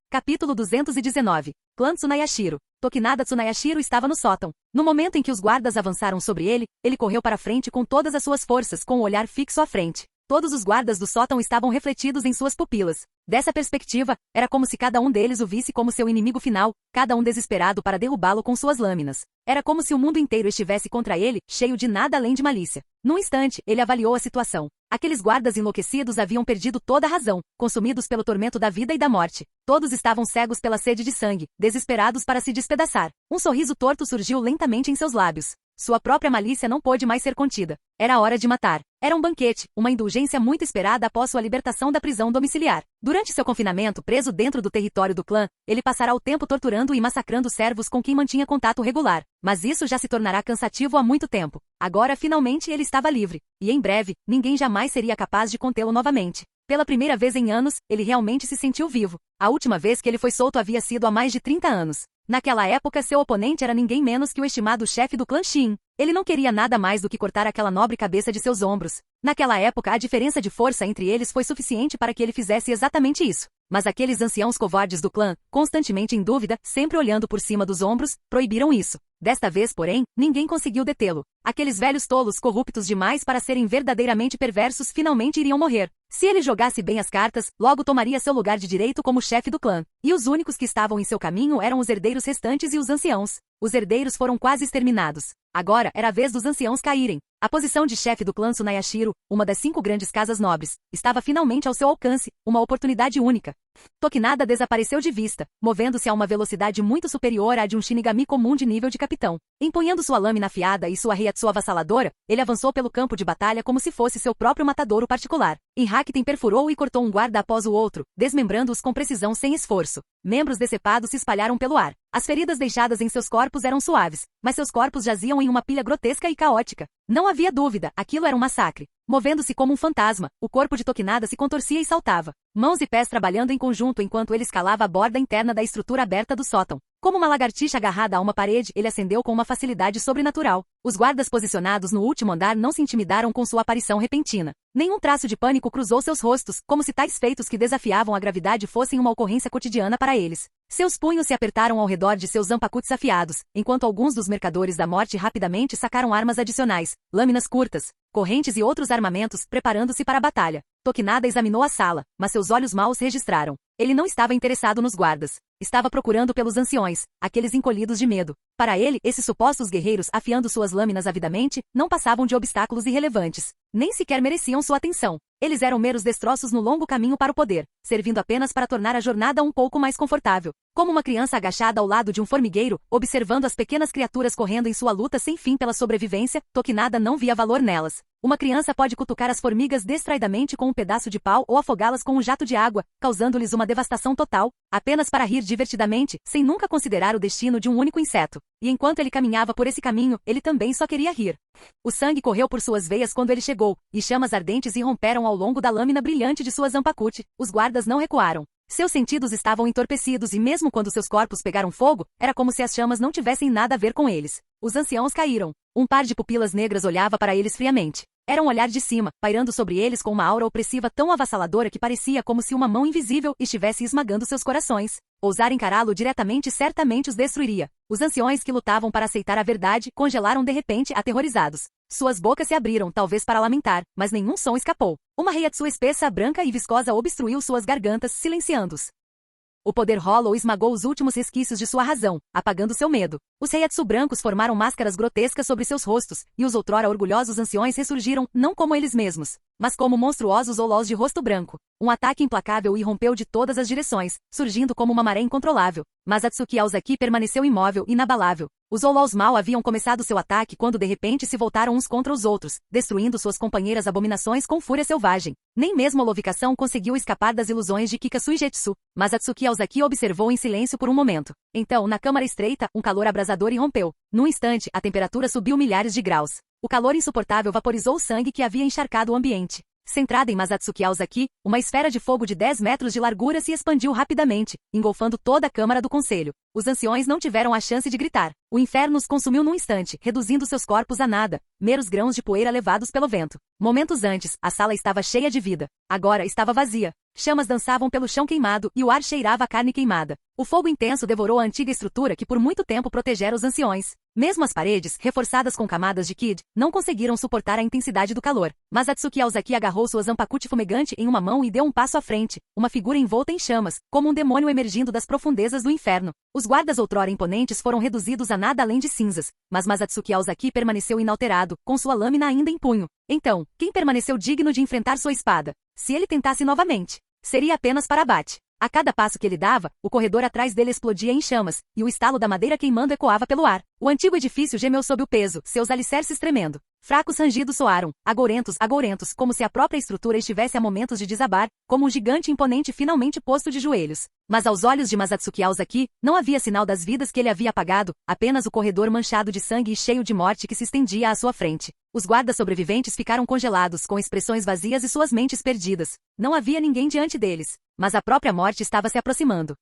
Capítulo 219. Clã Tsunayashiro. Tokinada Tsunayashiro estava no sótão. No momento em que os guardas avançaram sobre ele, ele correu para frente com todas as suas forças, com o olhar fixo à frente. Todos os guardas do sótão estavam refletidos em suas pupilas. Dessa perspectiva, era como se cada um deles o visse como seu inimigo final, cada um desesperado para derrubá-lo com suas lâminas. Era como se o mundo inteiro estivesse contra ele, cheio de nada além de malícia. Num instante, ele avaliou a situação. Aqueles guardas enlouquecidos haviam perdido toda a razão, consumidos pelo tormento da vida e da morte. Todos estavam cegos pela sede de sangue, desesperados para se despedaçar. Um sorriso torto surgiu lentamente em seus lábios. Sua própria malícia não pôde mais ser contida. Era hora de matar. Era um banquete, uma indulgência muito esperada após sua libertação da prisão domiciliar. Durante seu confinamento, preso dentro do território do clã, ele passará o tempo torturando e massacrando servos com quem mantinha contato regular. Mas isso já se tornará cansativo há muito tempo. Agora, finalmente, ele estava livre. E em breve, ninguém jamais seria capaz de contê-lo novamente. Pela primeira vez em anos, ele realmente se sentiu vivo. A última vez que ele foi solto havia sido há mais de 30 anos. Naquela época, seu oponente era ninguém menos que o estimado chefe do clã Shin. Ele não queria nada mais do que cortar aquela nobre cabeça de seus ombros. Naquela época, a diferença de força entre eles foi suficiente para que ele fizesse exatamente isso. Mas aqueles anciãos covardes do clã, constantemente em dúvida, sempre olhando por cima dos ombros, proibiram isso. Desta vez, porém, ninguém conseguiu detê-lo. Aqueles velhos tolos corruptos demais para serem verdadeiramente perversos finalmente iriam morrer. Se ele jogasse bem as cartas, logo tomaria seu lugar de direito como chefe do clã. E os únicos que estavam em seu caminho eram os herdeiros restantes e os anciãos. Os herdeiros foram quase exterminados. Agora era a vez dos anciãos caírem. A posição de chefe do clã Tsunayashiro, uma das 5 grandes casas nobres, estava finalmente ao seu alcance, uma oportunidade única. Tokinada desapareceu de vista, movendo-se a uma velocidade muito superior à de um Shinigami comum de nível de capitão. Empunhando sua lâmina afiada e sua Reiatsu avassaladora, ele avançou pelo campo de batalha como se fosse seu próprio matadouro particular. Inhakten perfurou e cortou um guarda após o outro, desmembrando-os com precisão sem esforço. Membros decepados se espalharam pelo ar. As feridas deixadas em seus corpos eram suaves, mas seus corpos jaziam em uma pilha grotesca e caótica. Não havia dúvida, aquilo era um massacre. Movendo-se como um fantasma, o corpo de Tokinada se contorcia e saltava. Mãos e pés trabalhando em conjunto enquanto ele escalava a borda interna da estrutura aberta do sótão. Como uma lagartixa agarrada a uma parede, ele ascendeu com uma facilidade sobrenatural. Os guardas posicionados no último andar não se intimidaram com sua aparição repentina. Nenhum traço de pânico cruzou seus rostos, como se tais feitos que desafiavam a gravidade fossem uma ocorrência cotidiana para eles. Seus punhos se apertaram ao redor de seus zanpakuts afiados, enquanto alguns dos mercadores da morte rapidamente sacaram armas adicionais, lâminas curtas, correntes e outros armamentos, preparando-se para a batalha. Tokinada examinou a sala, mas seus olhos maus registraram. Ele não estava interessado nos guardas. Estava procurando pelos anciões, aqueles encolhidos de medo. Para ele, esses supostos guerreiros, afiando suas lâminas avidamente, não passavam de obstáculos irrelevantes. Nem sequer mereciam sua atenção. Eles eram meros destroços no longo caminho para o poder, servindo apenas para tornar a jornada um pouco mais confortável. Como uma criança agachada ao lado de um formigueiro, observando as pequenas criaturas correndo em sua luta sem fim pela sobrevivência, Tokinada não via valor nelas. Uma criança pode cutucar as formigas distraidamente com um pedaço de pau ou afogá-las com um jato de água, causando-lhes uma devastação total, apenas para rir divertidamente, sem nunca considerar o destino de um único inseto. E enquanto ele caminhava por esse caminho, ele também só queria rir. O sangue correu por suas veias quando ele chegou, e chamas ardentes irromperam ao longo da lâmina brilhante de sua zanpakuti. Os guardas não recuaram. Seus sentidos estavam entorpecidos e mesmo quando seus corpos pegaram fogo, era como se as chamas não tivessem nada a ver com eles. Os anciãos caíram. Um par de pupilas negras olhava para eles friamente. Era um olhar de cima, pairando sobre eles com uma aura opressiva tão avassaladora que parecia como se uma mão invisível estivesse esmagando seus corações. Ousar encará-lo diretamente certamente os destruiria. Os anciões que lutavam para aceitar a verdade congelaram de repente, aterrorizados. Suas bocas se abriram, talvez para lamentar, mas nenhum som escapou. Uma Reiatsu espessa, branca e viscosa obstruiu suas gargantas, silenciando-os. O poder Hollow esmagou os últimos resquícios de sua razão, apagando seu medo. Os Reiatsu brancos formaram máscaras grotescas sobre seus rostos, e os outrora orgulhosos anciões ressurgiram, não como eles mesmos, mas como monstruosos olós de rosto branco. Um ataque implacável irrompeu de todas as direções, surgindo como uma maré incontrolável. Mas Atsuki Aozaki permaneceu imóvel, inabalável. Os Olós mal haviam começado seu ataque quando de repente se voltaram uns contra os outros, destruindo suas companheiras abominações com fúria selvagem. Nem mesmo a Olovicação conseguiu escapar das ilusões de Kikasui Jetsu, mas Atsuki Aozaki observou em silêncio por um momento. Então, na câmara estreita, um calor abrasador irrompeu. Num instante, a temperatura subiu milhares de graus. O calor insuportável vaporizou o sangue que havia encharcado o ambiente. Centrada em Masatsuki Aozaki, uma esfera de fogo de 10 metros de largura se expandiu rapidamente, engolfando toda a Câmara do Conselho. Os anciões não tiveram a chance de gritar. O inferno os consumiu num instante, reduzindo seus corpos a nada, meros grãos de poeira levados pelo vento. Momentos antes, a sala estava cheia de vida. Agora estava vazia. Chamas dançavam pelo chão queimado e o ar cheirava a carne queimada. O fogo intenso devorou a antiga estrutura que por muito tempo protegera os anciões. Mesmo as paredes, reforçadas com camadas de kid, não conseguiram suportar a intensidade do calor. Mas Atsuki Aozaki agarrou sua zanpakuti fumegante em uma mão e deu um passo à frente, uma figura envolta em chamas, como um demônio emergindo das profundezas do inferno. Os guardas outrora imponentes foram reduzidos a nada além de cinzas, mas Masatsuki Aozaki permaneceu inalterado, com sua lâmina ainda em punho. Então, quem permaneceu digno de enfrentar sua espada? Se ele tentasse novamente, seria apenas para abate. A cada passo que ele dava, o corredor atrás dele explodia em chamas, e o estalo da madeira queimando ecoava pelo ar. O antigo edifício gemeu sob o peso, seus alicerces tremendo. Fracos rangidos soaram, agourentos, como se a própria estrutura estivesse a momentos de desabar, como um gigante imponente finalmente posto de joelhos. Mas aos olhos de Masatsuki Aozaki, não havia sinal das vidas que ele havia apagado, apenas o corredor manchado de sangue e cheio de morte que se estendia à sua frente. Os guardas sobreviventes ficaram congelados, com expressões vazias e suas mentes perdidas. Não havia ninguém diante deles, mas a própria morte estava se aproximando.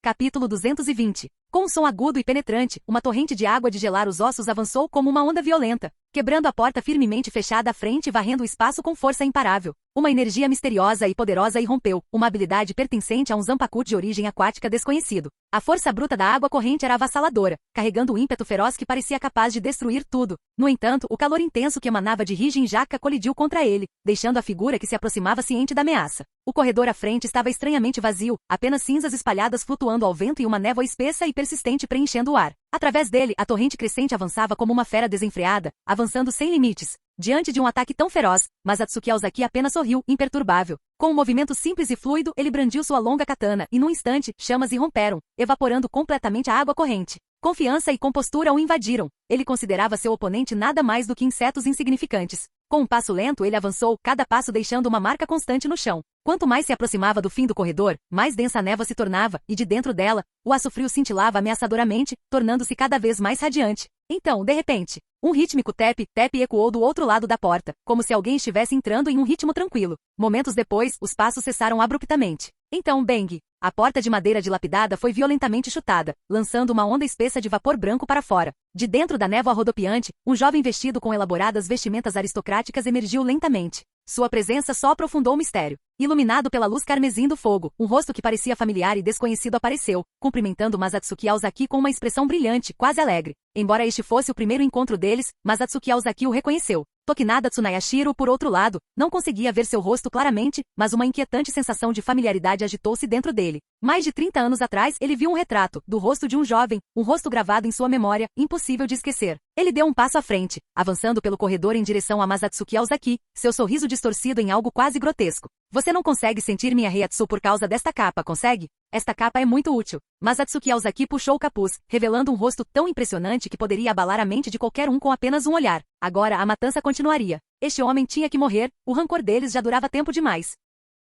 Capítulo 220. Com um som agudo e penetrante, uma torrente de água de gelar os ossos avançou como uma onda violenta, quebrando a porta firmemente fechada à frente e varrendo o espaço com força imparável. Uma energia misteriosa e poderosa irrompeu, uma habilidade pertencente a um zanpakuti de origem aquática desconhecido. A força bruta da água corrente era avassaladora, carregando um ímpeto feroz que parecia capaz de destruir tudo. No entanto, o calor intenso que emanava de Rijin Jaka colidiu contra ele, deixando a figura que se aproximava ciente da ameaça. O corredor à frente estava estranhamente vazio, apenas cinzas espalhadas flutuando ao vento e uma névoa espessa e persistente preenchendo o ar. Através dele, a torrente crescente avançava como uma fera desenfreada, avançando sem limites. Diante de um ataque tão feroz, Masatsuki Aozaki apenas sorriu, imperturbável. Com um movimento simples e fluido, ele brandiu sua longa katana, e num instante, chamas irromperam, evaporando completamente a água corrente. Confiança e compostura o invadiram. Ele considerava seu oponente nada mais do que insetos insignificantes. Com um passo lento, ele avançou, cada passo deixando uma marca constante no chão. Quanto mais se aproximava do fim do corredor, mais densa a névoa se tornava, e de dentro dela, o aço frio cintilava ameaçadoramente, tornando-se cada vez mais radiante. Então, de repente, um rítmico tap-tap ecoou do outro lado da porta, como se alguém estivesse entrando em um ritmo tranquilo. Momentos depois, os passos cessaram abruptamente. Então, bang! A porta de madeira dilapidada foi violentamente chutada, lançando uma onda espessa de vapor branco para fora. De dentro da névoa rodopiante, um jovem vestido com elaboradas vestimentas aristocráticas emergiu lentamente. Sua presença só aprofundou o mistério. Iluminado pela luz carmesim do fogo, um rosto que parecia familiar e desconhecido apareceu, cumprimentando Masatsuki Aozaki com uma expressão brilhante, quase alegre. Embora este fosse o primeiro encontro deles, Masatsuki Aozaki o reconheceu. Tokinada Tsunayashiro, por outro lado, não conseguia ver seu rosto claramente, mas uma inquietante sensação de familiaridade agitou-se dentro dele. Mais de 30 anos atrás, ele viu um retrato, do rosto de um jovem, um rosto gravado em sua memória, impossível de esquecer. Ele deu um passo à frente, avançando pelo corredor em direção a Masatsuki Aozaki, seu sorriso distorcido em algo quase grotesco. Você não consegue sentir minha Heiatsu por causa desta capa, consegue? Esta capa é muito útil. Masatsuki Aozaki puxou o capuz, revelando um rosto tão impressionante que poderia abalar a mente de qualquer um com apenas um olhar. Agora a matança continuaria. Este homem tinha que morrer, o rancor deles já durava tempo demais.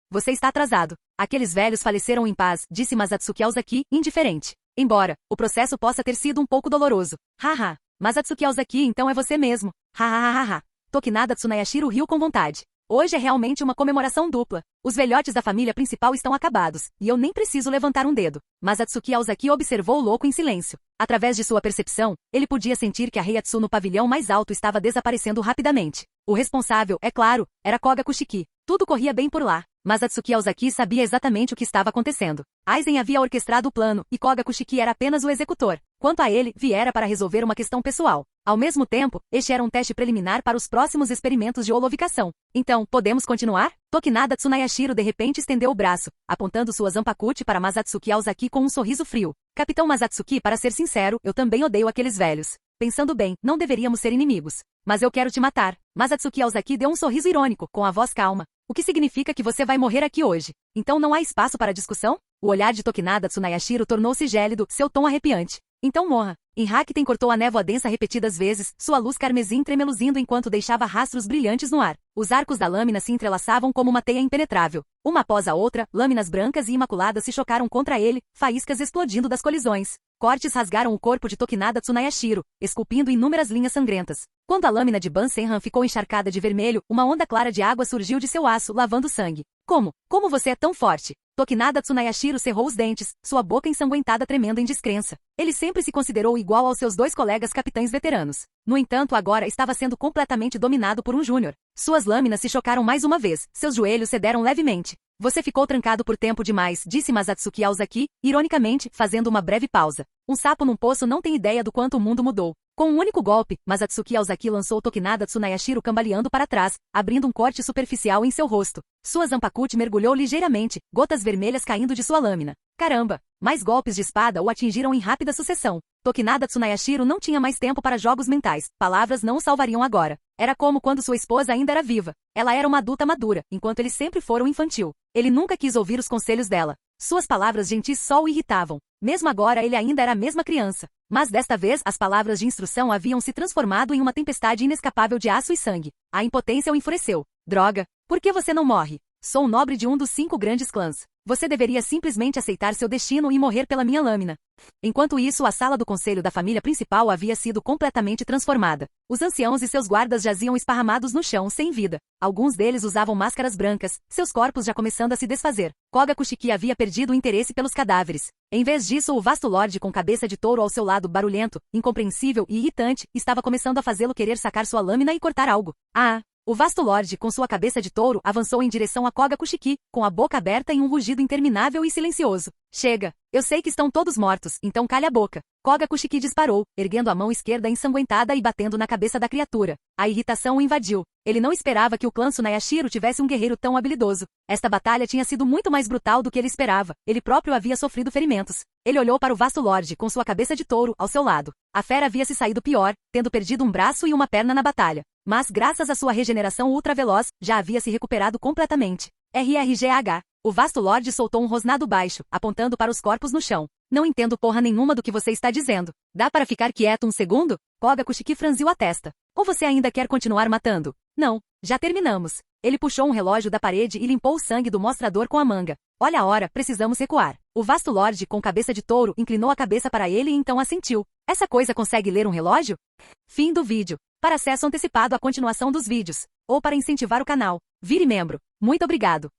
Você está atrasado. Aqueles velhos faleceram em paz, disse Masatsuki Aozaki, indiferente. Embora o processo possa ter sido um pouco doloroso. Haha. Masatsuki Aozaki então é você mesmo. Hahaha. Tokinada Tsunayashiro riu com vontade. Hoje é realmente uma comemoração dupla. Os velhotes da família principal estão acabados, e eu nem preciso levantar um dedo. Masatsuki Aozaki observou o louco em silêncio. Através de sua percepção, ele podia sentir que a Heiatsu no pavilhão mais alto estava desaparecendo rapidamente. O responsável, é claro, era Koga Kushiki. Tudo corria bem por lá. Masatsuki Aozaki sabia exatamente o que estava acontecendo. Aizen havia orquestrado o plano, e Koga Kushiki era apenas o executor. Quanto a ele, viera para resolver uma questão pessoal. Ao mesmo tempo, este era um teste preliminar para os próximos experimentos de holovicação. Então, podemos continuar? Tokinada Tsunayashiro de repente estendeu o braço, apontando sua zanpakuti para Masatsuki Aozaki com um sorriso frio. Capitão Masatsuki, para ser sincero, eu também odeio aqueles velhos. Pensando bem, não deveríamos ser inimigos. Mas eu quero te matar. Masatsuki Aozaki deu um sorriso irônico, com a voz calma. O que significa que você vai morrer aqui hoje. Então não há espaço para discussão? O olhar de Tokinada Tsunayashiro tornou-se gélido, seu tom arrepiante. Então morra. Inhakten cortou a névoa densa repetidas vezes, sua luz carmesim tremeluzindo enquanto deixava rastros brilhantes no ar. Os arcos da lâmina se entrelaçavam como uma teia impenetrável. Uma após a outra, lâminas brancas e imaculadas se chocaram contra ele, faíscas explodindo das colisões. Cortes rasgaram o corpo de Tokinada Tsunayashiro, esculpindo inúmeras linhas sangrentas. Quando a lâmina de Ban Senran ficou encharcada de vermelho, uma onda clara de água surgiu de seu aço, lavando sangue. Como você é tão forte? Tokinada Tsunayashiro cerrou os dentes, sua boca ensanguentada tremendo em descrença. Ele sempre se considerou igual aos seus dois colegas capitães veteranos. No entanto, agora estava sendo completamente dominado por um júnior. Suas lâminas se chocaram mais uma vez, seus joelhos cederam levemente. Você ficou trancado por tempo demais, disse Masatsuki Aozaki, ironicamente, fazendo uma breve pausa. Um sapo num poço não tem ideia do quanto o mundo mudou. Com um único golpe, Masatsuki Aozaki lançou Tokinada Tsunayashiro cambaleando para trás, abrindo um corte superficial em seu rosto. Sua Zanpakuti mergulhou ligeiramente, gotas vermelhas caindo de sua lâmina. Caramba! Mais golpes de espada o atingiram em rápida sucessão. Tokinada Tsunayashiro não tinha mais tempo para jogos mentais. Palavras não o salvariam agora. Era como quando sua esposa ainda era viva. Ela era uma adulta madura, enquanto ele sempre fora um infantil. Ele nunca quis ouvir os conselhos dela. Suas palavras gentis só o irritavam. Mesmo agora ele ainda era a mesma criança. Mas desta vez as palavras de instrução haviam se transformado em uma tempestade inescapável de aço e sangue. A impotência o enfureceu. Droga! Por que você não morre? Sou um nobre de um dos 5 grandes clãs. Você deveria simplesmente aceitar seu destino e morrer pela minha lâmina. Enquanto isso, a sala do conselho da família principal havia sido completamente transformada. Os anciãos e seus guardas jaziam esparramados no chão, sem vida. Alguns deles usavam máscaras brancas, seus corpos já começando a se desfazer. Koga Kushiki havia perdido o interesse pelos cadáveres. Em vez disso, o vasto lorde com cabeça de touro ao seu lado, barulhento, incompreensível e irritante, estava começando a fazê-lo querer sacar sua lâmina e cortar algo. O vasto lorde, com sua cabeça de touro, avançou em direção a Koga Kushiki, com a boca aberta em um rugido interminável e silencioso. Chega! Eu sei que estão todos mortos, então calha a boca. Koga Kushiki disparou, erguendo a mão esquerda ensanguentada e batendo na cabeça da criatura. A irritação o invadiu. Ele não esperava que o clã Tsunayashiro tivesse um guerreiro tão habilidoso. Esta batalha tinha sido muito mais brutal do que ele esperava. Ele próprio havia sofrido ferimentos. Ele olhou para o vasto lorde, com sua cabeça de touro, ao seu lado. A fera havia se saído pior, tendo perdido um braço e uma perna na batalha. Mas, graças à sua regeneração ultraveloz, já havia se recuperado completamente. RRGH. O vasto lorde soltou um rosnado baixo, apontando para os corpos no chão. Não entendo porra nenhuma do que você está dizendo. Dá para ficar quieto um segundo? Koga Kushiki franziu a testa. Ou você ainda quer continuar matando? Não, já terminamos. Ele puxou um relógio da parede e limpou o sangue do mostrador com a manga. Olha a hora, precisamos recuar. O vasto lorde, com cabeça de touro, inclinou a cabeça para ele e então assentiu. Essa coisa consegue ler um relógio? Fim do vídeo. Para acesso antecipado à continuação dos vídeos, ou para incentivar o canal, vire membro. Muito obrigado.